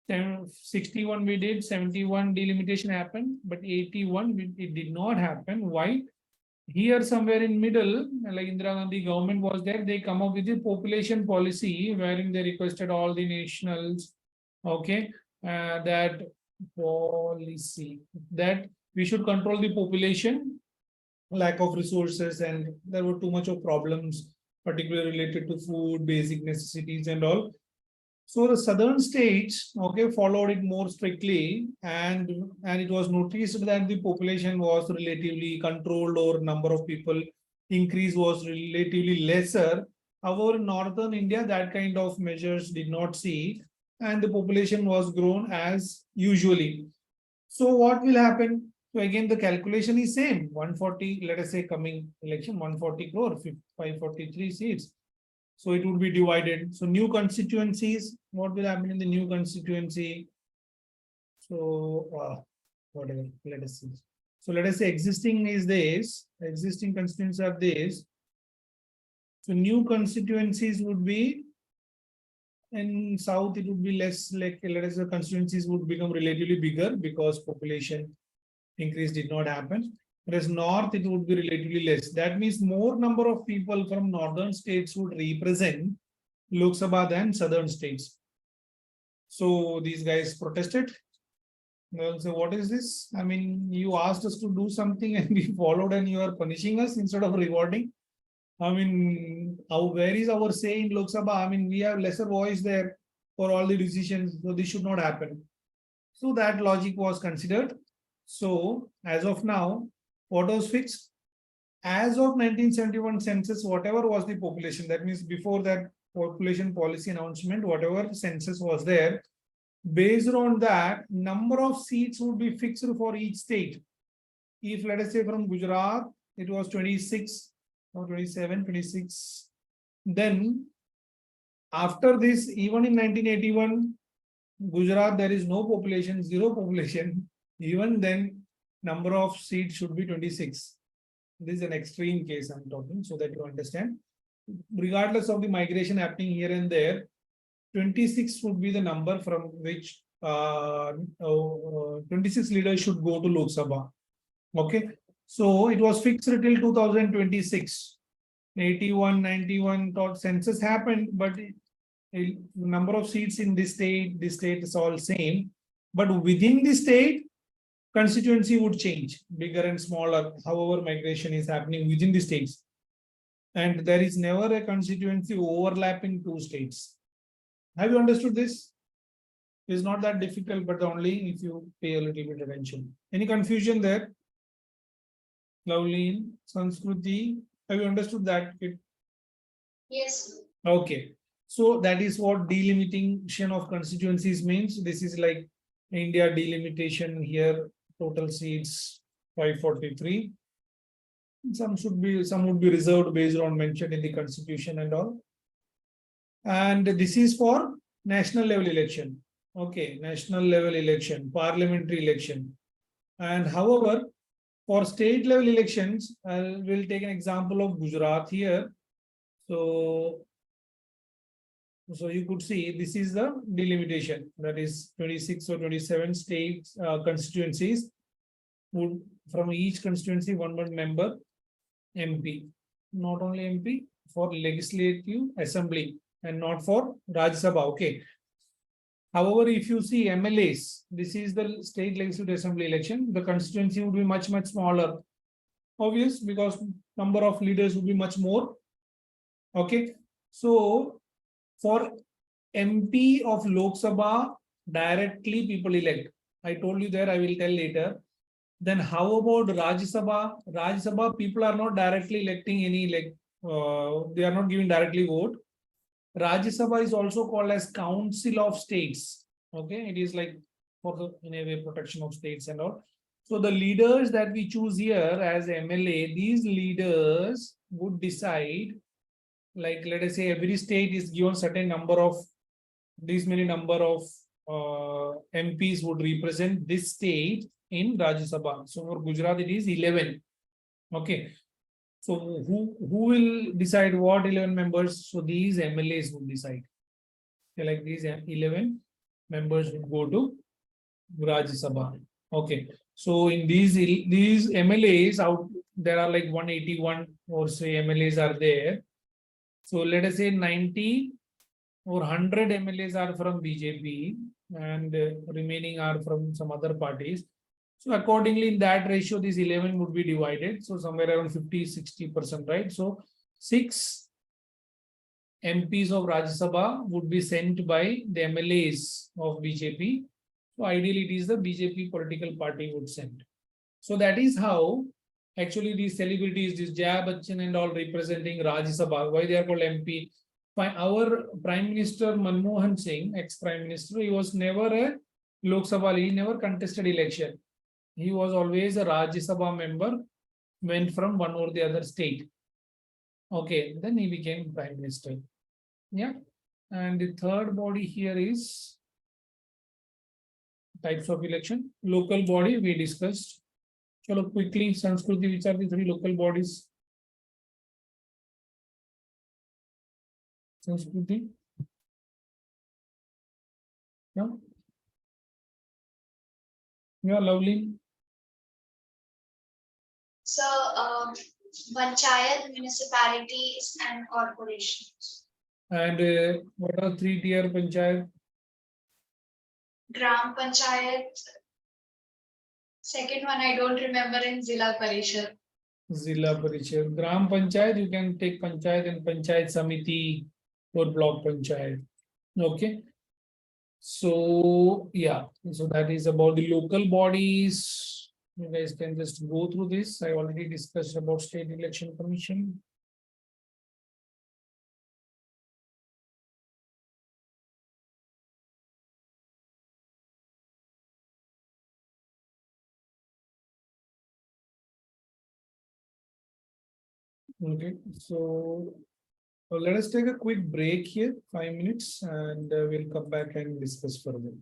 61 we did, 71 delimitation happened, but 81 it did not happen. Why? Here somewhere in middle, like Indira Gandhi government was there, they come up with the population policy wherein they requested all the nationals, okay, that policy that we should control the population, lack of resources, and there were too much of problems particularly related to food, basic necessities and all. So the southern states, okay, followed it more strictly, and it was noticed that the population was relatively controlled, or number of people increase was relatively lesser. However, in northern India, that kind of measures did not see, and the population was grown as usually. So what will happen? So again, the calculation is same. 140, let us say coming election, 140 crore, 543 seats. So it would be divided. So new constituencies, what will happen in the new constituency? So whatever, let us see. So let us say existing is this, existing constituencies are this. So new constituencies would be, in south it would be less, like let us say constituencies would become relatively bigger because population increase did not happen. Whereas north, it would be relatively less. That means more number of people from northern states would represent Lok Sabha than southern states. So these guys protested. They'll say, what is this? I mean, you asked us to do something and we followed and you are punishing us instead of rewarding. I mean, where is our say in Lok Sabha? I mean, we have lesser voice there for all the decisions, so this should not happen. So that logic was considered. So as of now, what was fixed? As of 1971 census, whatever was the population, that means before that population policy announcement, whatever census was there, based on that, number of seats would be fixed for each state. If let us say from Gujarat, it was 26 or 27, 26. Then after this, even in 1981, Gujarat, there is no population, zero population. Even then, number of seats should be 26. This is an extreme case I'm talking so that you understand. Regardless of the migration happening here and there, 26 would be the number from which 26 leaders should go to Lok Sabha. Okay. So it was fixed till 2026. 81, 91 census happened, but number of seats in this state is all same. But within the state, constituency would change, bigger and smaller, however migration is happening within the states. And there is never a constituency overlapping two states. Have you understood this? It's not that difficult, but only if you pay a little bit attention. Any confusion there? Lovely, Sanskriti, have you understood that? Yes. Okay. So that is what delimitation of constituencies means. This is like India delimitation here, total seats 543. Some would be reserved based on mentioned in the constitution and all. And this is for national level election. Okay, national level election, parliamentary election. And however, for state level elections, we'll take an example of Gujarat here. So you could see this is the delimitation, that is 26 or 27 states constituencies would from each constituency one member MP, not only MP, for legislative assembly and not for Rajya Sabha. Okay. However, if you see MLAs, this is the state legislative assembly election, the constituency would be much smaller. Obvious, because number of leaders would be much more. Okay. So for MP of Lok Sabha, directly people elect. I told you there, I will tell later. Then how about Rajya Sabha? Rajya Sabha, people are not directly electing any, they are not giving directly vote. Rajya Sabha is also called as Council of States. Okay, it is like for the in a way protection of states and all. So the leaders that we choose here as MLA, these leaders would decide, like let us say every state is given certain number of, these many number of MPs would represent this state in Rajya Sabha. So for Gujarat it is 11. Okay. So who will decide what 11 members? So these MLAs would decide. Okay, like these 11 members would go to Rajya Sabha. Okay. So in these MLAs out, there are like 181 or say MLAs are there. So let us say 90 or 100 MLAs are from BJP and remaining are from some other parties. So accordingly, in that ratio, these 11 would be divided. So somewhere around 50-60%, right? So 6 MPs of Rajya Sabha would be sent by the MLAs of BJP. So ideally, it is the BJP political party would send. So that is how actually these celebrities, this Jaya Bachchan and all representing Rajya Sabha, why they are called MP. Our Prime Minister Manmohan Singh, ex-Prime Minister, he was never a Lok Sabha, he never contested election. He was always a Rajya Sabha member, went from one or the other state. Okay, then he became Prime Minister. Yeah. And the third body here is types of election. Local body we discussed. Chalo quickly, Sanskriti, which are the 3 local bodies? Sanskriti. Yeah. Yeah, lovely. So, panchayat, municipalities, and corporations. And what are three-tier panchayat? Gram panchayat. Second one, I don't remember in Zilla Parishad. Zilla Parishad. Gram Panchayat, you can take Panchayat and Panchayat Samiti or Block Panchayat. Okay. So, yeah, so that is about the local bodies. You guys can just go through this. I already discussed about State Election Commission. Okay, so let us take a quick break here, 5 minutes, and we'll come back and discuss further.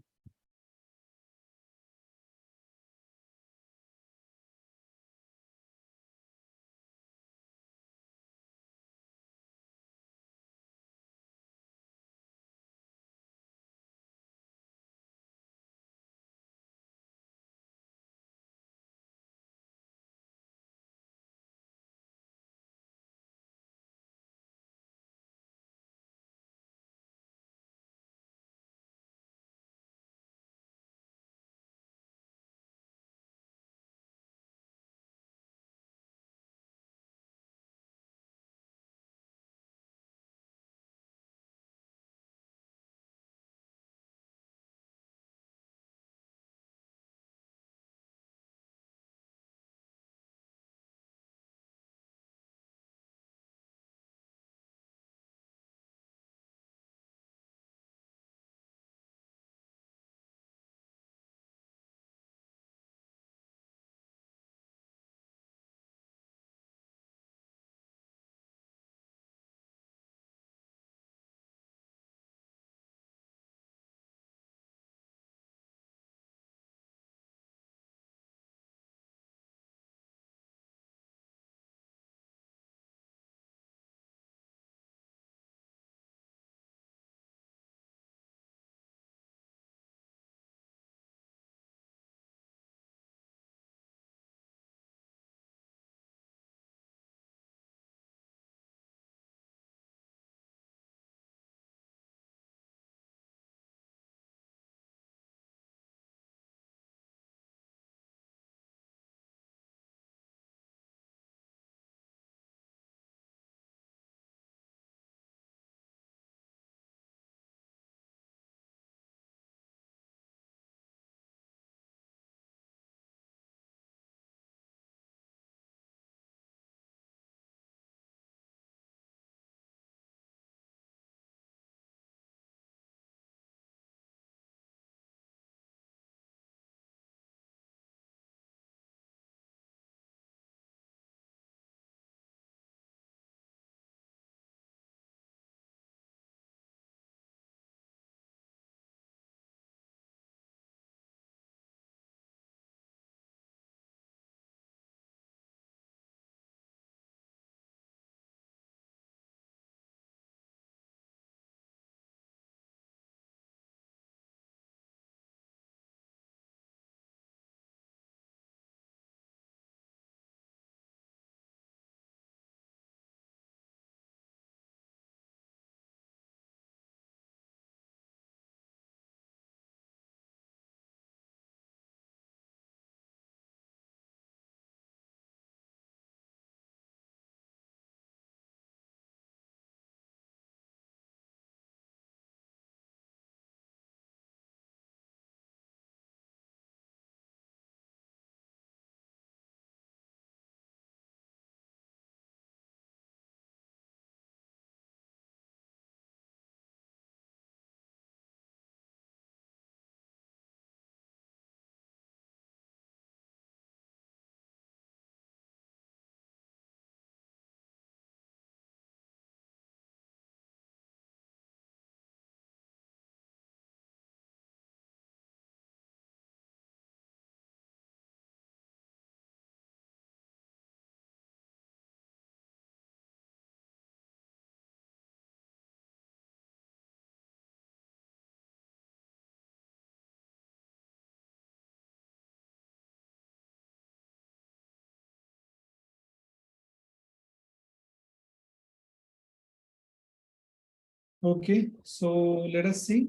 Okay, so let us see.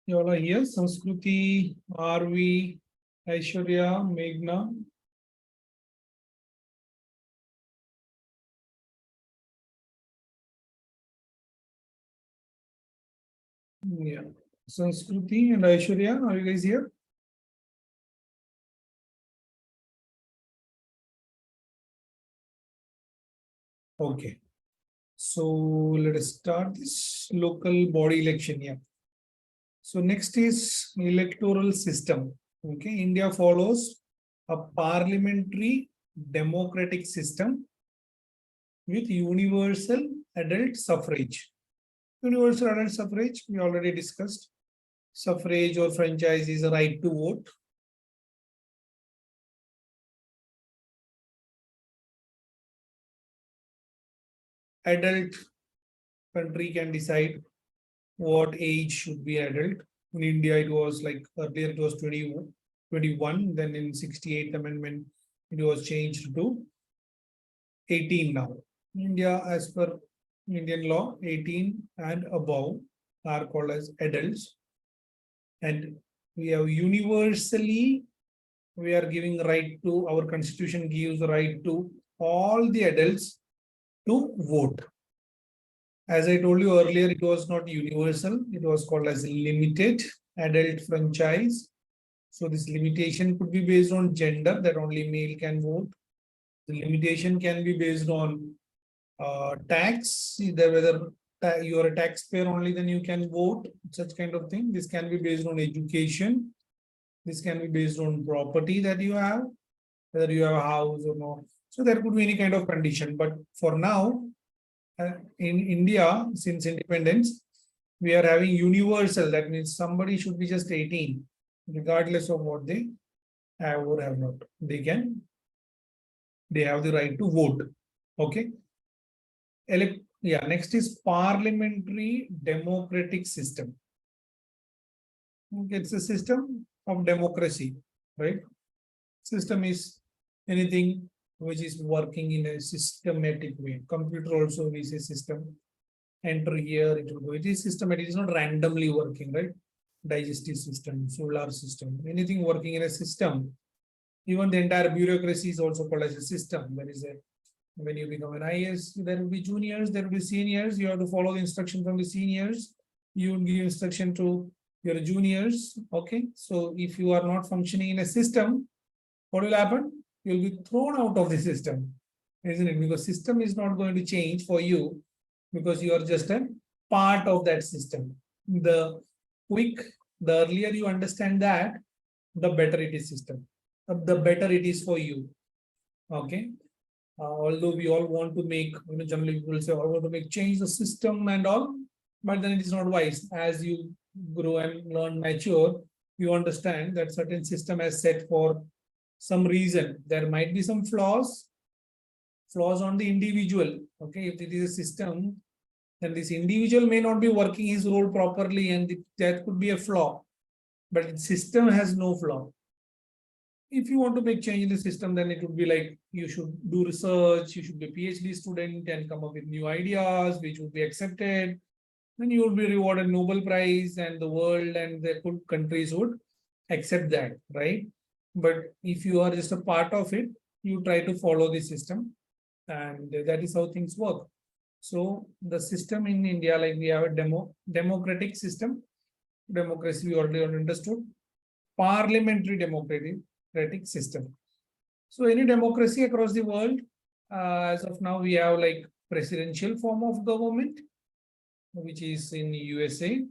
You all are here. Sanskruti, RV, Aishwarya, Meghna. Yeah. Sanskruti and Aishwarya, are you guys here? Okay. So let us start this local body election. Yeah. So next is electoral system. Okay. India follows a parliamentary democratic system with universal adult suffrage. Universal adult suffrage, we already discussed. Suffrage or franchise is a right to vote. Adult country can decide what age should be adult. In India, it was like earlier it was 21, then in 68th amendment, it was changed to 18 now. India, as per Indian law, 18 and above are called as adults. And we have universally, we are giving right to, our constitution gives the right to all the adults to vote. As I told you earlier, it was not universal. It was called as limited adult franchise. So this limitation could be based on gender, that only male can vote. The limitation can be based on tax, either whether you are a taxpayer only, then you can vote, such kind of thing. This can be based on education. This can be based on property that you have, whether you have a house or not. So there could be any kind of condition. But for now, in India, since independence, we are having universal. That means somebody should be just 18, regardless of what they have or have not. They have the right to vote. Okay. Next is parliamentary democratic system. Okay, it's a system of democracy, right? System is anything which is working in a systematic way. Computer also is a system. Enter here, it will go. It is systematic, it is not randomly working, right? Digestive system, solar system, anything working in a system. Even the entire bureaucracy is also called as a system. There is a, when you become an IS, there will be juniors, there will be seniors. You have to follow the instruction from the seniors. You will give instruction to your juniors. Okay. So if you are not functioning in a system, what will happen? You will be thrown out of the system, isn't it? Because system is not going to change for you because you are just a part of that system. The earlier you understand that, the better it is system, the better it is for you. Okay. Although we all want to make, generally people say, I want to make change the system and all, but then it is not wise. As you grow and learn, mature, you understand that certain system is set for some reason. There might be some flaws on the individual. Okay, if it is a system, then this individual may not be working his role properly, and that could be a flaw. But the system has no flaw. If you want to make change in the system, then it would be like you should do research, you should be a PhD student and come up with new ideas which would be accepted. Then you will be rewarded Nobel Prize, and the world and the countries would accept that, right? But if you are just a part of it, you try to follow the system, and that is how things work. So the system in India, like we have a democratic system. Democracy we already understood. Parliamentary democratic system. So any democracy across the world, as of now, we have like presidential form of government, which is in USA,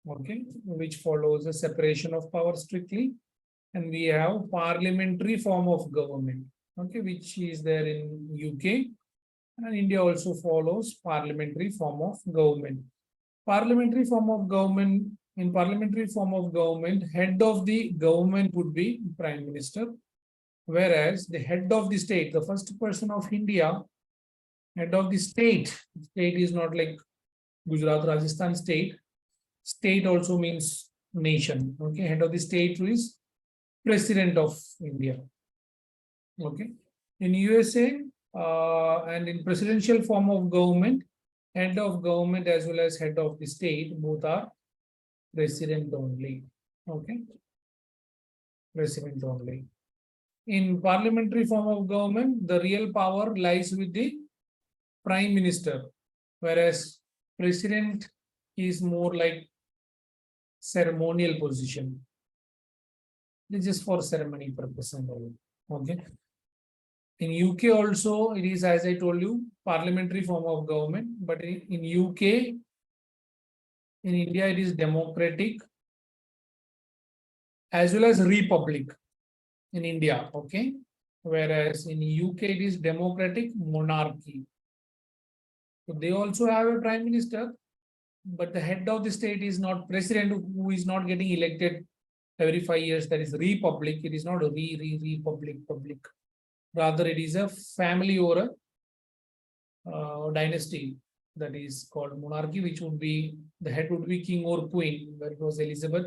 okay, which follows a separation of power strictly. And we have parliamentary form of government, okay, which is there in UK. And India also follows parliamentary form of government. Parliamentary form of government, in parliamentary form of government, head of the government would be Prime Minister, whereas the head of the state, the first person of India Head of the state. State is not like Gujarat, Rajasthan state. State also means nation. Okay, head of the state is president of India. Okay, in USA and in presidential form of government, head of government as well as head of the state both are president only. Okay, president only. In parliamentary form of government, the real power lies with the prime minister, whereas president is more like ceremonial position. This is for ceremony purpose and all. Okay. In UK also, it is, as I told you, parliamentary form of government, but in UK, in India, it is democratic as well as republic in India. Okay. Whereas in UK, it is democratic monarchy. So they also have a prime minister, but the head of the state is not president, who is not getting elected every 5 years. That is republic. It is not a republic public. Rather, it is a family or a dynasty that is called monarchy, which would be the head would be king or queen, where it was Elizabeth,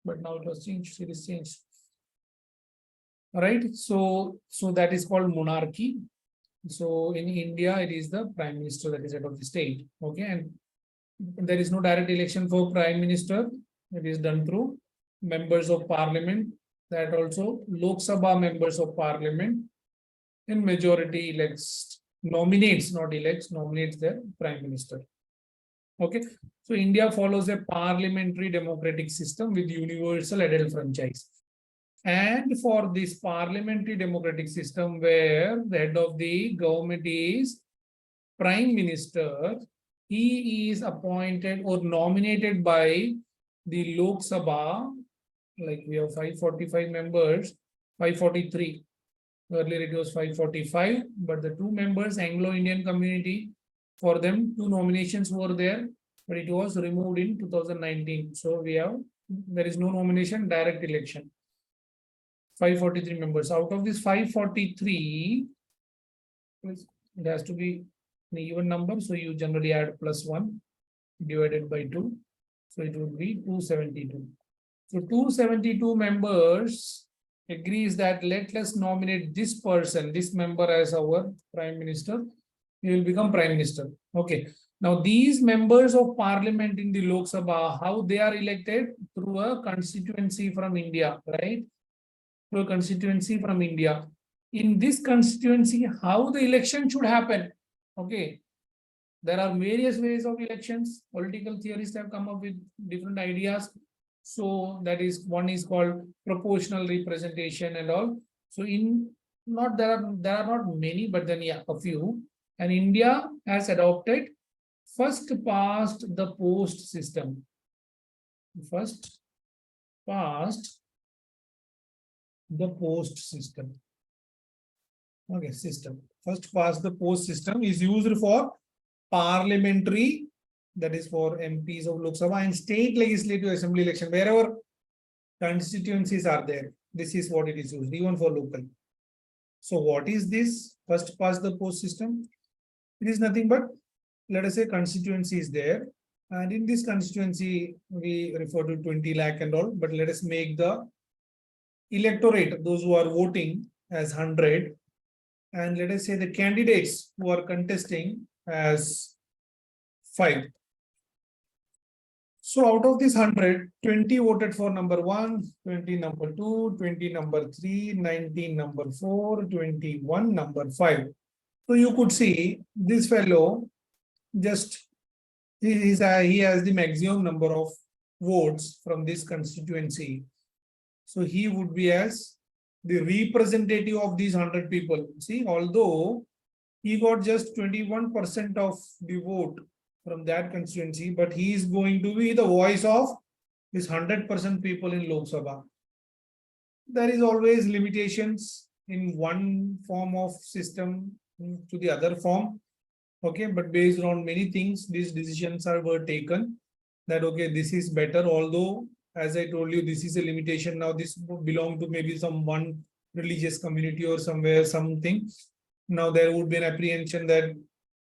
but now it was changed. It is changed. All right. So that is called monarchy. So in India, it is the prime minister that is head of the state. Okay, and there is no direct election for prime minister. It is done through members of parliament. That also Lok Sabha members of parliament in majority elects, nominates, not elects, nominates the prime minister. Okay, so India follows a parliamentary democratic system with universal adult franchise. And for this parliamentary democratic system, where the head of the government is prime minister, he is appointed or nominated by the Lok Sabha. Like we have 545 members, 543. Earlier it was 545, but the two members, Anglo-Indian community, for them, 2 nominations were there, but it was removed in 2019. So we have, there is no nomination, direct election. 543 members. Out of this 543, it has to be an even number. So you generally add +1 divided by 2. So it would be 272. So 272 members agrees that let us nominate this person, this member as our prime minister. He will become prime minister. Okay. Now these members of parliament in the Lok Sabha, how they are elected? Through a constituency from India, right? Through a constituency from India. In this constituency, how the election should happen? Okay. There are various ways of elections. Political theorists have come up with different ideas. So that is, one is called proportional representation and all. So in not there are not many, but then yeah, a few. And India has adopted first past the post system. First past the post system. Okay, system. First past the post system is used for parliamentary, that is for MPs of Lok Sabha, and state legislative assembly election, wherever constituencies are there. This is what it is used, even for local. So what is this first past the post system? It is nothing but, let us say, constituency is there, and in this constituency we refer to 20 lakh and all, but let us make the electorate, those who are voting, as 100, and let us say the candidates who are contesting as 5. So out of this 100, 20 voted for number 1, 20 number 2, 20 number 3, 19 number 4, 21 number 5. So you could see this fellow just he has the maximum number of votes from this constituency. So he would be as the representative of these 100 people. See, although he got just 21% of the vote from that constituency, but he is going to be the voice of this 100% people in Lok Sabha. There is always limitations in one form of system to the other form. Okay, but based on many things, these decisions were taken that, okay, this is better, although as I told you, this is a limitation. Now this would belong to maybe some one religious community or somewhere, something. Now there would be an apprehension that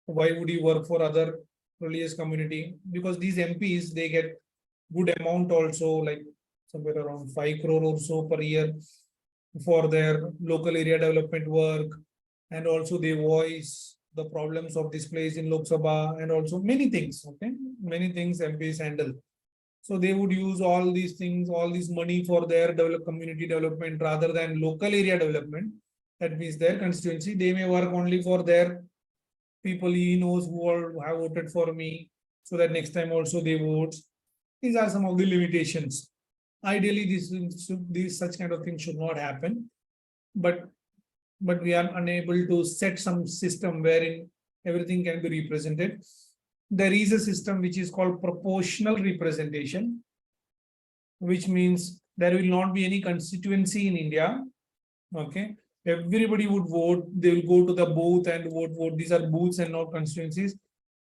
Why would he work for other religious community? Because these MPs, they get good amount also, like somewhere around 5 crore or so per year for their local area development work. And also they voice the problems of this place in Lok Sabha and also many things. Okay, many things MPs handle. So they would use all these things, all this money for their community development rather than local area development. That means their constituency. They may work only for their people he knows who all have voted for me, so that next time also they vote. These are some of the limitations. Ideally, these such kind of things should not happen, but we are unable to set some system wherein everything can be represented. There is a system which is called proportional representation, which means there will not be any constituency in India. Okay, everybody would vote. They will go to the booth and vote. These are booths and not constituencies.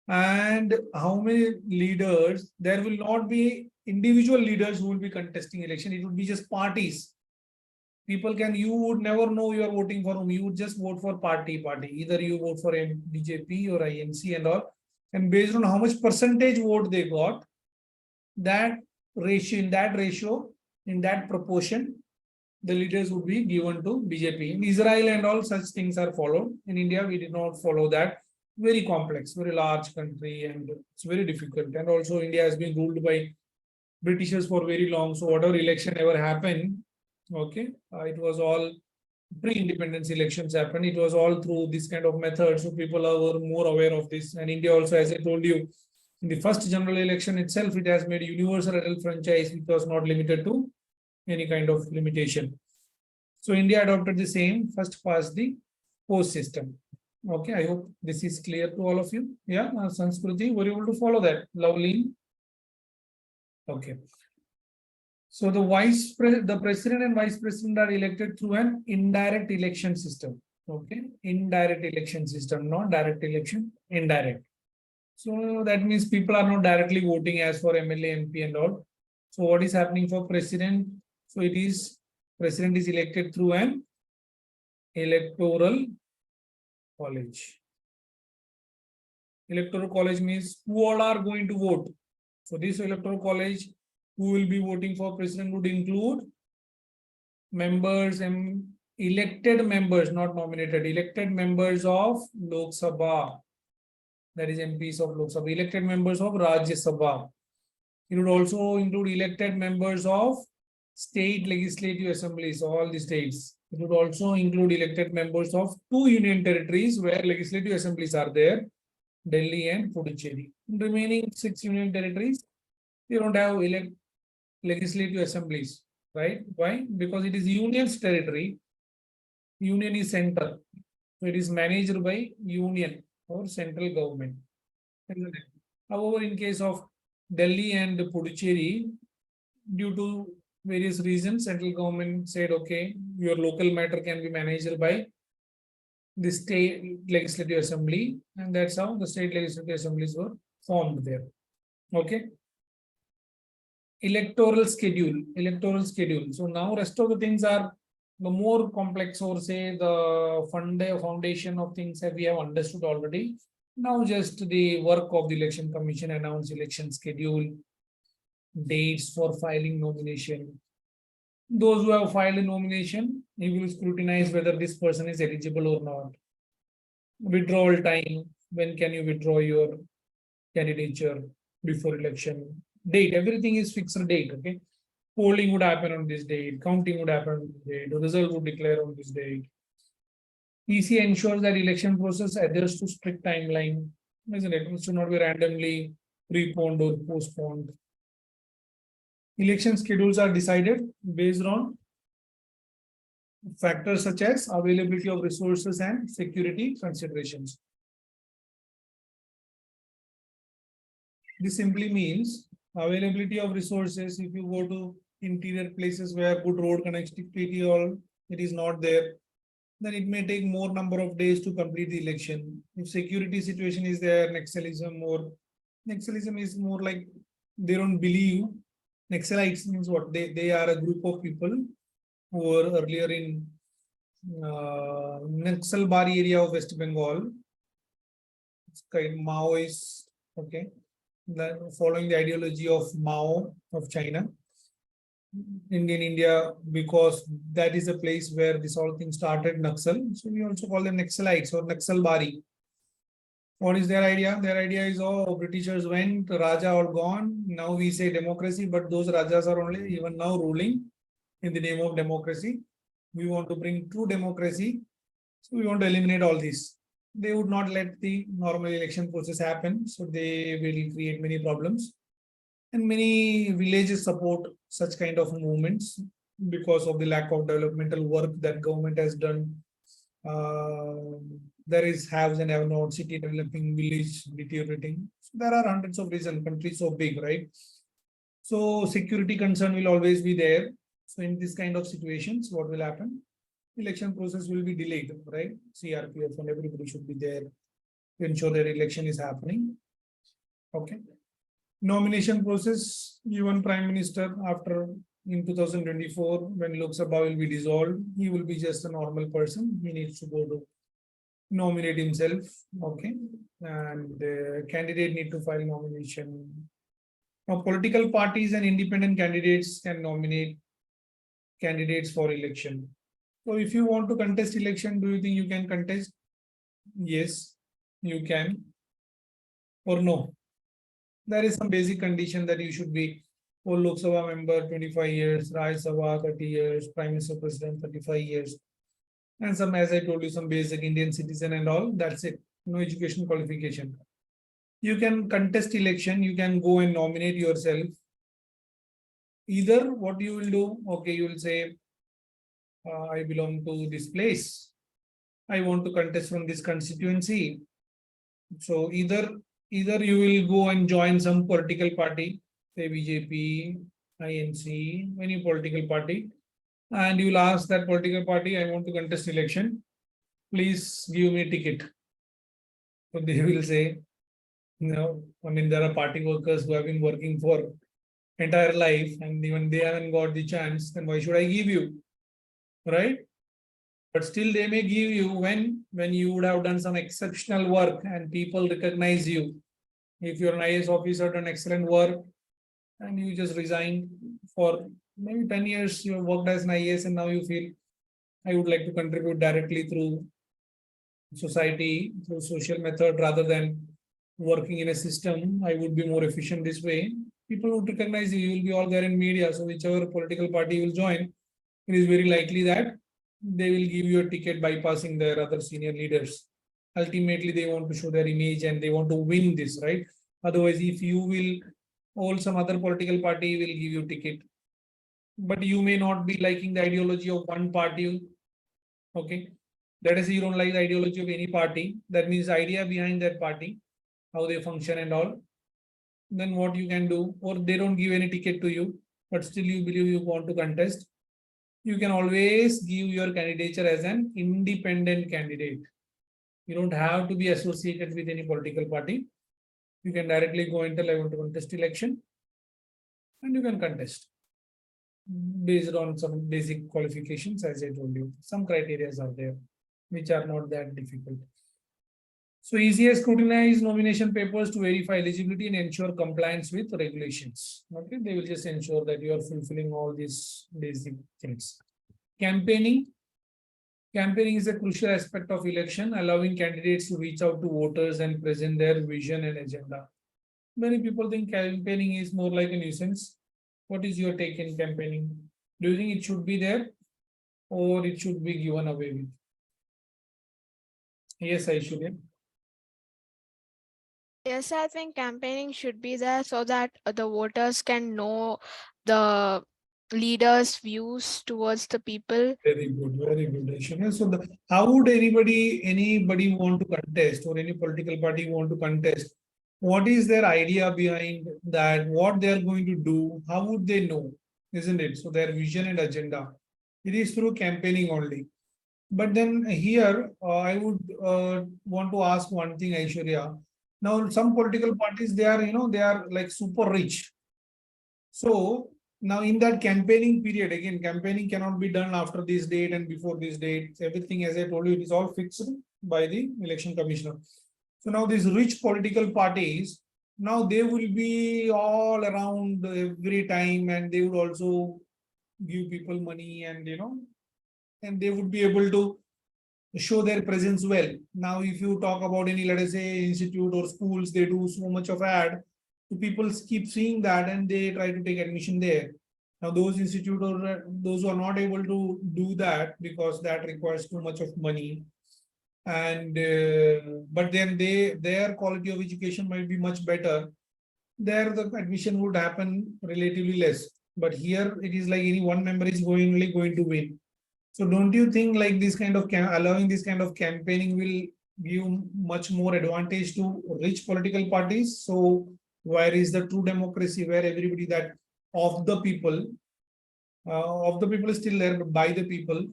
And how many leaders? There will not be individual leaders who will be contesting election. It would be just parties. People can, you would never know you are voting for whom. You would just vote for party. Either you vote for BJP or INC and all. And based on how much percentage vote they got, that ratio, in that proportion, the leaders would be given to BJP. In Israel and all such things are followed. In India, we did not follow that. Very complex, very large country, and it's very difficult. And also India has been ruled by Britishers for very long. So whatever election ever happened, okay, it was all pre-independence elections happened. It was all through this kind of method. So people were more aware of this. And India also, as I told you, in the first general election itself, it has made universal adult franchise, which was not limited to any kind of limitation. So India adopted the same first past the post system. Okay, I hope this is clear to all of you. Yeah, Sanskruti, were you able to follow that? Lovely. Okay. So the president and vice president are elected through an indirect election system. Okay, indirect election system, not direct election, indirect. So that means people are not directly voting as for MLA, MP and all. So what is happening for president? So it is, president is elected through an electoral college. Electoral college means who all are going to vote. So this electoral college, who will be voting for president, would include members and elected members, not nominated, elected members of Lok Sabha, that is MPs of Lok Sabha, elected members of Rajya Sabha. It would also include elected members of state legislative assemblies, all the states. It would also include elected members of 2 union territories where legislative assemblies are there, Delhi and Puducherry. In remaining 6 union territories, they don't have legislative assemblies, right? Why? Because it is union's territory. Union is center. So it is managed by union or central government. However, in case of Delhi and Puducherry, due to various reasons, central government said, okay, your local matter can be managed by the state legislative assembly, and that's how the state legislative assemblies were formed there. Okay. Electoral schedule. So now rest of the things are the more complex, or say the foundation of things that we have understood already. Now just the work of the election commission, announce election schedule, dates for filing nomination. Those who have filed a nomination, he will scrutinize whether this person is eligible or not. Withdrawal time, when can you withdraw your candidature before election? Date, everything is fixed date, okay? Polling would happen on this date, counting would happen on this date, the result would declare on this date. EC ensures that election process adheres to strict timeline, isn't it? It should not be randomly preponed or postponed. Election schedules are decided based on factors such as availability of resources and security considerations. This simply means availability of resources. If you go to interior places where good road connectivity or it is not there, then it may take more number of days to complete the election. If security situation is there, Naxalism is more like they don't believe. Naxalites means what? They are a group of people who were earlier in Naxalbari area of West Bengal. kind Maoist, okay, following the ideology of Mao of China. Indian India, because that is a place where this whole thing started, Naxal. So we also call them Naxalites or Naxalbari. What is their idea? Their idea is, oh, Britishers went, Raja all gone. Now we say democracy, but those Rajas are only even now ruling in the name of democracy. We want to bring true democracy. So we want to eliminate all this. They would not let the normal election process happen. So they will create many problems. And many villages support such kind of movements because of the lack of developmental work that government has done. There is haves and have not, city developing, village deteriorating. So there are hundreds of reasons. Country so big, right? So security concern will always be there. So in this kind of situations, what will happen? Election process will be delayed, right? CRPF and everybody should be there to ensure that election is happening. Okay. Nomination process, even Prime Minister after in 2024, when Lok Sabha will be dissolved, he will be just a normal person. He needs to go to nominate himself. Okay. And the candidate need to file nomination. Now, political parties and independent candidates can nominate candidates for election. So if you want to contest election, do you think you can contest? Yes, you can. Or no? There is some basic condition that you should be full Lok Sabha member 25 years, Rajya Sabha 30 years, Prime Minister President 35 years. And some, as I told you, some basic Indian citizen and all, that's it. No education qualification. You can contest election, you can go and nominate yourself. Either what you will do, okay, you will say, I belong to this place. I want to contest from this constituency. So either you will go and join some political party, say BJP, INC, any political party, and you will ask that political party, I want to contest election. Please give me a ticket. So they will say, no, I mean, there are party workers who have been working for entire life and even they haven't got the chance, then why should I give you? Right? But still they may give you when you would have done some exceptional work and people recognize you. If you're an IAS officer, done excellent work and you just resigned for maybe 10 years, you have worked as an IAS and now you feel I would like to contribute directly through society, through social method rather than working in a system, I would be more efficient this way. People would recognize you, you will be all there in media. So whichever political party you will join, it is very likely that they will give you a ticket bypassing their other senior leaders. Ultimately, they want to show their image and they want to win this, right? Otherwise, if you will, all some other political party will give you ticket. But you may not be liking the ideology of one party. Okay. Let us say you don't like the ideology of any party. That means idea behind that party, how they function and all. Then what you can do, or they don't give any ticket to you, but still you believe you want to contest. You can always give your candidature as an independent candidate. You don't have to be associated with any political party. You can directly go and tell I want to contest election and you can contest based on some basic qualifications, as I told you. Some criteria are there, which are not that difficult. So easiest scrutinize nomination papers to verify eligibility and ensure compliance with regulations. Okay, they will just ensure that you are fulfilling all these basic things. Campaigning. Campaigning is a crucial aspect of election, allowing candidates to reach out to voters and present their vision and agenda. Many people think campaigning is more like a nuisance. What is your take in campaigning? Do you think it should be there or it should be given away with? Yes, I should. Yes, I think campaigning should be there so that the voters can know the leaders' views towards the people. Very good, Aishwarya. So how would anybody want to contest or any political party want to contest? What is their idea behind that? What they are going to do? How would they know? Isn't it? So their vision and agenda. It is through campaigning only. But then here, I would want to ask one thing, Aishwarya. Now, some political parties, they are like super rich. So now in that campaigning period, again, campaigning cannot be done after this date and before this date. Everything, as I told you, it is all fixed by the election commissioner. So now these rich political parties, now they will be all around every time, and they would also give people money, and and they would be able to show their presence well. Now, if you talk about any, let us say, institute or schools, they do so much of ad. So people keep seeing that and they try to take admission there. Now, those institute or those who are not able to do that because that requires too much of money, and but then their quality of education might be much better. There, the admission would happen relatively less. But here, it is like any one member is only going to win. So don't you think like this kind of allowing this kind of campaigning will give much more advantage to rich political parties? So where is the true democracy where everybody that of the people is still there, but by the people,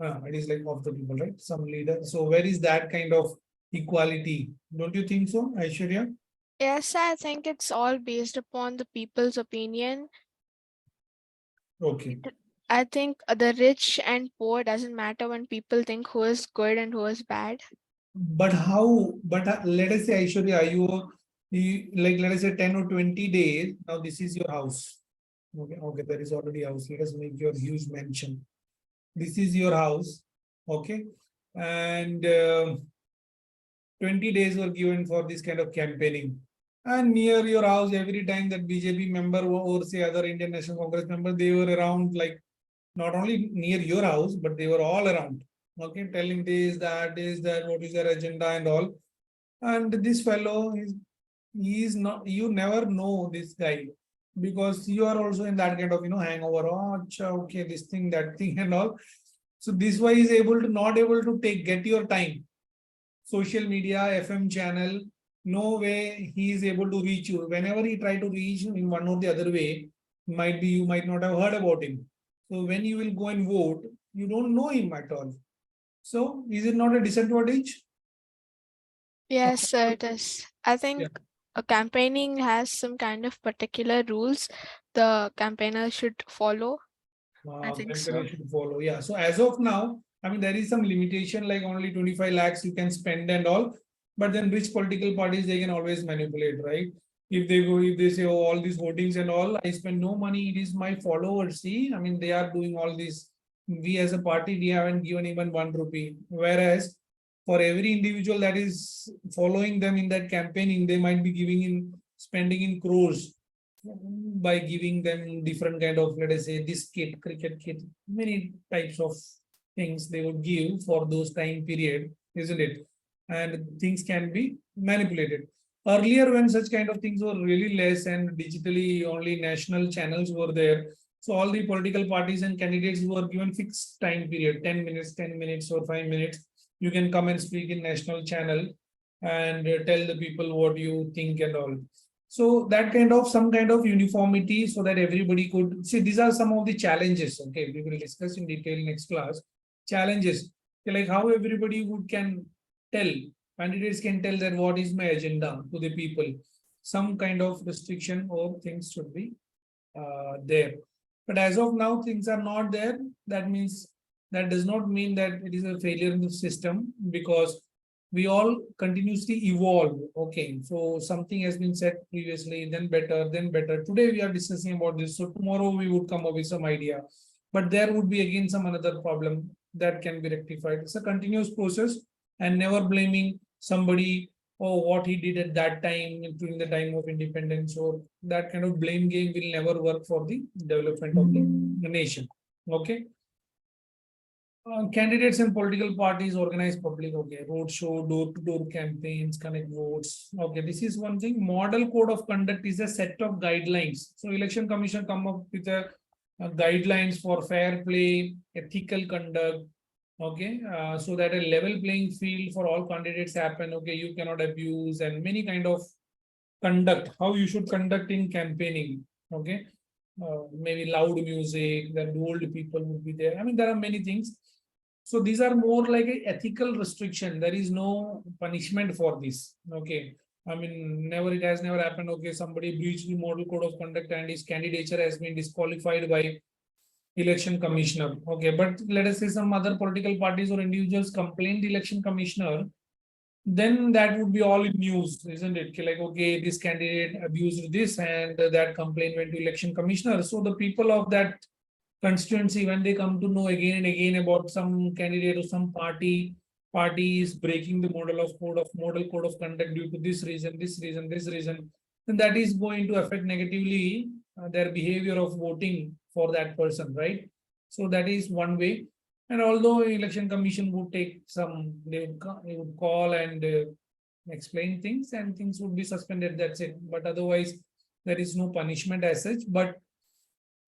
it is like of the people, right? Some leader. So where is that kind of equality? Don't you think so, Aishwarya? Yes, I think it's all based upon the people's opinion. Okay. I think the rich and poor doesn't matter when people think who is good and who is bad. But how? But let us say, Aishwarya, you like let us say 10 or 20 days. Now this is your house. Okay, there is already a house. Let us make your huge mansion. This is your house. Okay, and 20 days were given for this kind of campaigning. And near your house, every time that BJP member or say other Indian National Congress member, they were around like not only near your house, but they were all around. Okay, telling this, that, what is their agenda and all. And this fellow he is not, you never know this guy because you are also in that kind of hangover. Oh, okay, this thing, that thing, and all. So this way is able to not able to get your time. Social media, FM channel, no way he is able to reach you. Whenever he try to reach you in one or the other way, might be you might not have heard about him. So when you will go and vote, you don't know him at all. So is it not a disadvantage? Yes, sir, it is. I think Yeah. a campaigning has some kind of particular rules the campaigner should follow. I think so. Campaign should follow. Yeah. So as of now, I mean, there is some limitation, like only 25 lakhs you can spend and all. But then rich political parties, they can always manipulate, right? If they say, oh, all these votings and all, I spend no money, it is my followers. See, I mean, they are doing all this. We as a party, we haven't given even 1 rupee. Whereas for every individual that is following them in that campaigning, they might be spending in crores by giving them different kind of, let us say, this kit, cricket kit, many types of things they would give for those time period, isn't it? And things can be manipulated. Earlier, when such kind of things were really less and digitally only national channels were there, so all the political parties and candidates were given fixed time period, 10 minutes, 10 minutes or 5 minutes. You can come and speak in national channel and tell the people what you think and all. So that kind of some kind of uniformity so that everybody could see. These are some of the challenges. Okay, we will discuss in detail next class. Challenges like how everybody can tell, candidates can tell that what is my agenda to the people. Some kind of restriction or things should be there. But as of now, things are not there. That does not mean that it is a failure in the system, because we all continuously evolve. Okay, so something has been said previously, then better, then better. Today we are discussing about this. So tomorrow we would come up with some idea, but there would be again some another problem that can be rectified. It's a continuous process, and never blaming somebody or what he did at that time during the time of independence, or that kind of blame game will never work for the development of the nation. Okay. Candidates and political parties organize public, okay, roadshow, door-to-door campaigns, connect votes. Okay, this is one thing. Model code of conduct is a set of guidelines. So election commission come up with guidelines for fair play, ethical conduct. Okay, so that a level playing field for all candidates happen. Okay, you cannot abuse, and many kind of conduct, how you should conduct in campaigning. Okay, maybe loud music, then old people would be there. I mean, there are many things. So these are more like a ethical restriction. There is no punishment for this. Okay. I mean, it has never happened. Okay, somebody breached the model code of conduct and his candidature has been disqualified by election commissioner. Okay, but let us say some other political parties or individuals complain the election commissioner then that would be all in news, isn't it? Like, okay, this candidate abused this and that complaint went to election commissioner. So the people of that constituency, when they come to know again and again about some candidate or some party is breaking the model code of conduct due to this reason, then that is going to affect negatively their behavior of voting for that person, right? So that is one way. And although election commission would take some, they would call and explain things and things would be suspended, that's it. But otherwise, there is no punishment as such, but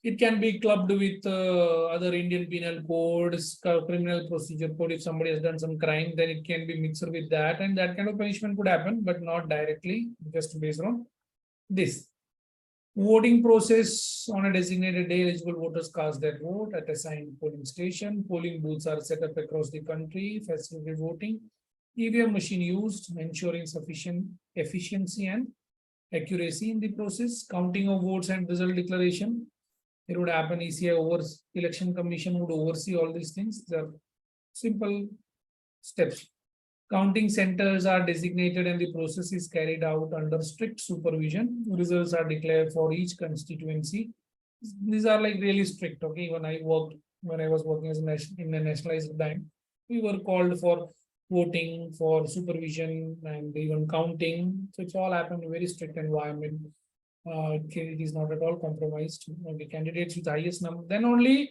it can be clubbed with other Indian penal codes, criminal procedure code. If somebody has done some crime, then it can be mixed with that, and that kind of punishment could happen, but not directly, just based on this. Voting process: on a designated day, eligible voters cast their vote at assigned polling station. Polling booths are set up across the country, facilitated voting. EVM machine used, ensuring sufficient efficiency and accuracy in the process. Counting of votes and result declaration. It would happen. Election Commission would oversee all these things. The simple steps. Counting centers are designated and the process is carried out under strict supervision. Results are declared for each constituency. These are like really strict. Okay, when I was working as in a nationalized bank, we were called for voting, for supervision, and even counting. So it's all happened in a very strict environment. It is not at all compromised. The candidates with highest number, then only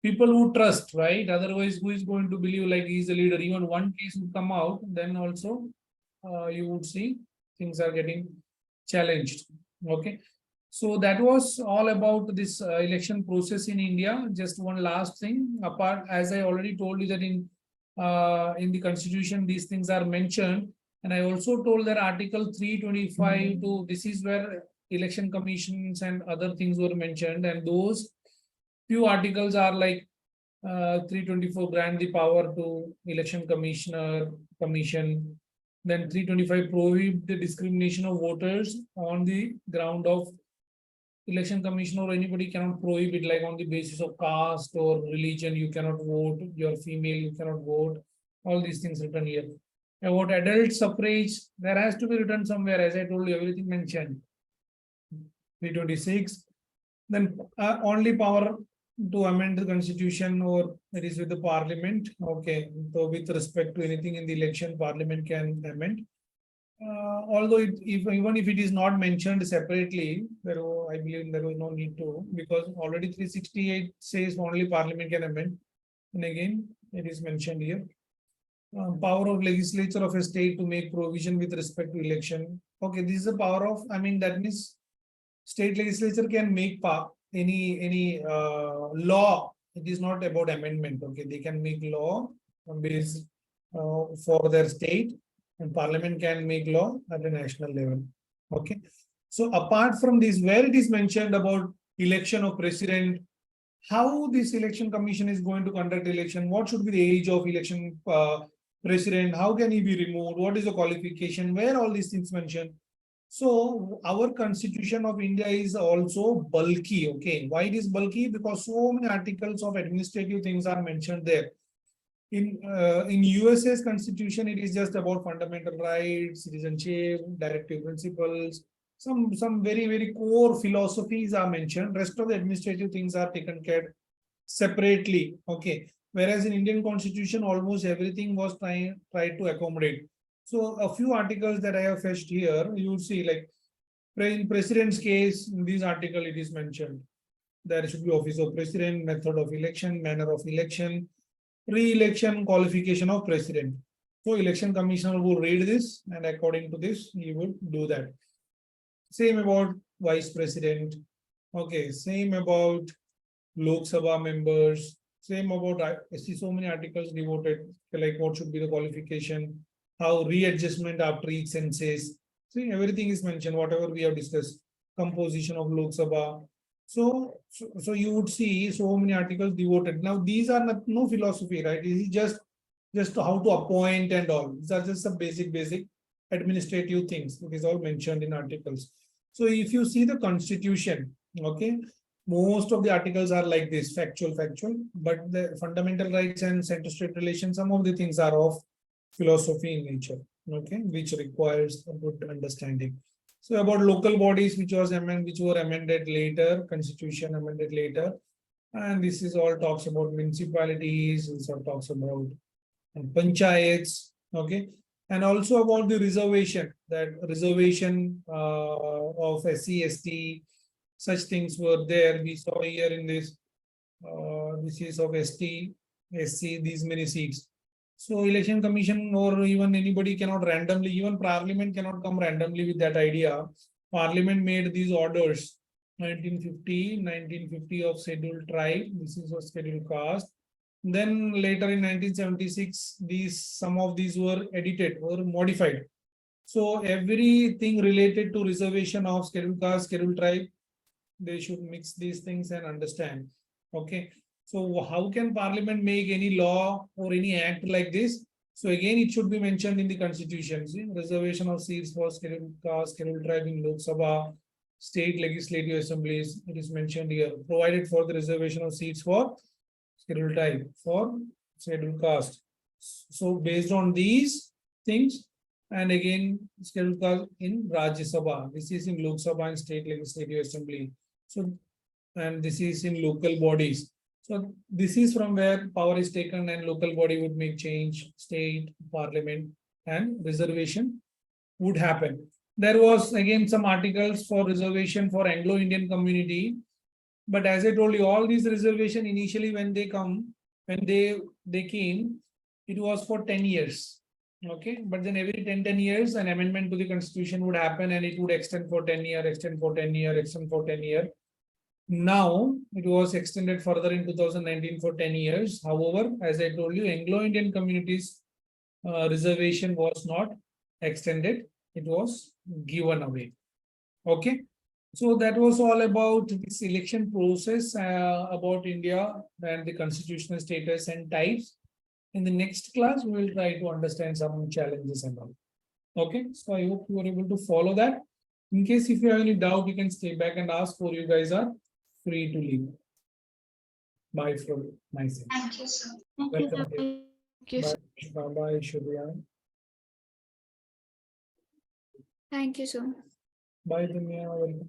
people who trust, right? Otherwise, who is going to believe like he's a leader? Even one case will come out, then also you would see things are getting challenged. Okay, so that was all about this election process in India. Just one last thing, apart, as I already told you that in the constitution these things are mentioned, and I also told that article 325 to this is where election commissions and other things were mentioned, and those few articles are like 324 grant the power to election commission, then 325 prohibit the discrimination of voters on the ground of election commission, or anybody cannot prohibit like on the basis of caste or religion, you cannot vote, you're female, you cannot vote, all these things written here. About adult suffrage, there has to be written somewhere, as I told you, everything mentioned. 326, then only power to amend the constitution, or it is with the parliament. Okay, so with respect to anything in the election, parliament can amend. Although even if it is not mentioned separately, I believe there was no need to, because already 368 says only parliament can amend, and again it is mentioned here. Power of legislature of a state to make provision with respect to election. Okay, this is the power of, I mean, that means state legislature can make any law. It is not about amendment. Okay, they can make law based for their state, and parliament can make law at a national level. Okay, so apart from this, where it is mentioned about election of president, how this election commission is going to conduct election, what should be the age of election president, how can he be removed, what is the qualification, where all these things mentioned. So our constitution of India is also bulky. Okay, why it is bulky? Because so many articles of administrative things are mentioned there. In USA's constitution, it is just about fundamental rights, citizenship, directive principles. Some very core philosophies are mentioned. Rest of the administrative things are taken care separately. Okay, whereas in Indian constitution, almost everything was tried to accommodate. So a few articles that I have fetched here, you will see like in president's case, in this article it is mentioned. There should be office of president, method of election, manner of election, pre-election qualification of president. So election commissioner will read this, and according to this, he will do that. Same about vice president. Okay, same about Lok Sabha members. Same about, I see so many articles devoted, like what should be the qualification, how readjustment after each census. See, everything is mentioned, whatever we have discussed, composition of Lok Sabha. So you would see so many articles devoted. Now, these are no philosophy, right? This is just how to appoint and all. These are just some basic administrative things. It is all mentioned in articles. So if you see the constitution, okay, most of the articles are like this, factual, but the fundamental rights and center-state relations, some of the things are of philosophy in nature. okay, which requires a good understanding. So about local bodies, which were amended later, constitution amended later, and this is all talks about municipalities, also talks about panchayats, okay, and also about the reservation, that reservation of SC, ST, such things were there. We saw here in this, this is of ST, SC, these many seats. So election commission or even anybody cannot randomly, even parliament cannot come randomly with that idea. Parliament made these orders 1950 of scheduled tribe. This is a scheduled caste. Then later in 1976, some of these were edited or modified. So everything related to reservation of scheduled caste, scheduled tribe, they should mix these things and understand. Okay. So how can parliament make any law or any act like this? So again, it should be mentioned in the constitution. See, reservation of seats for scheduled caste, scheduled tribe in Lok Sabha, state legislative assemblies. It is mentioned here, provided for the reservation of seats for scheduled tribe, for scheduled caste. So based on these things, and again, scheduled caste in Rajya Sabha. This is in Lok Sabha and state legislative assembly. So, and this is in local bodies. So this is from where power is taken and local body would make change, state, parliament, and reservation would happen. There was again some articles for reservation for Anglo-Indian community. But as I told you, all these reservation initially when they came, it was for 10 years. Okay, but then every 10 years, an amendment to the constitution would happen and it would extend for 10 years, extend for 10 years, extend for 10 years. Now it was extended further in 2019 for 10 years. However, as I told you, Anglo-Indian communities reservation was not extended. It was given away. Okay. So that was all about this election process about India and the constitutional status and types. In the next class, we will try to understand some challenges and all. Okay, so I hope you are able to follow that. In case if you have any doubt, you can stay back and ask, or you guys are free to leave. Bye from my side. Thank you, sir. Welcome. Thank you, Bye, sir. bye, Shubhya. Thank you, sir. Bye, Dunya. Welcome.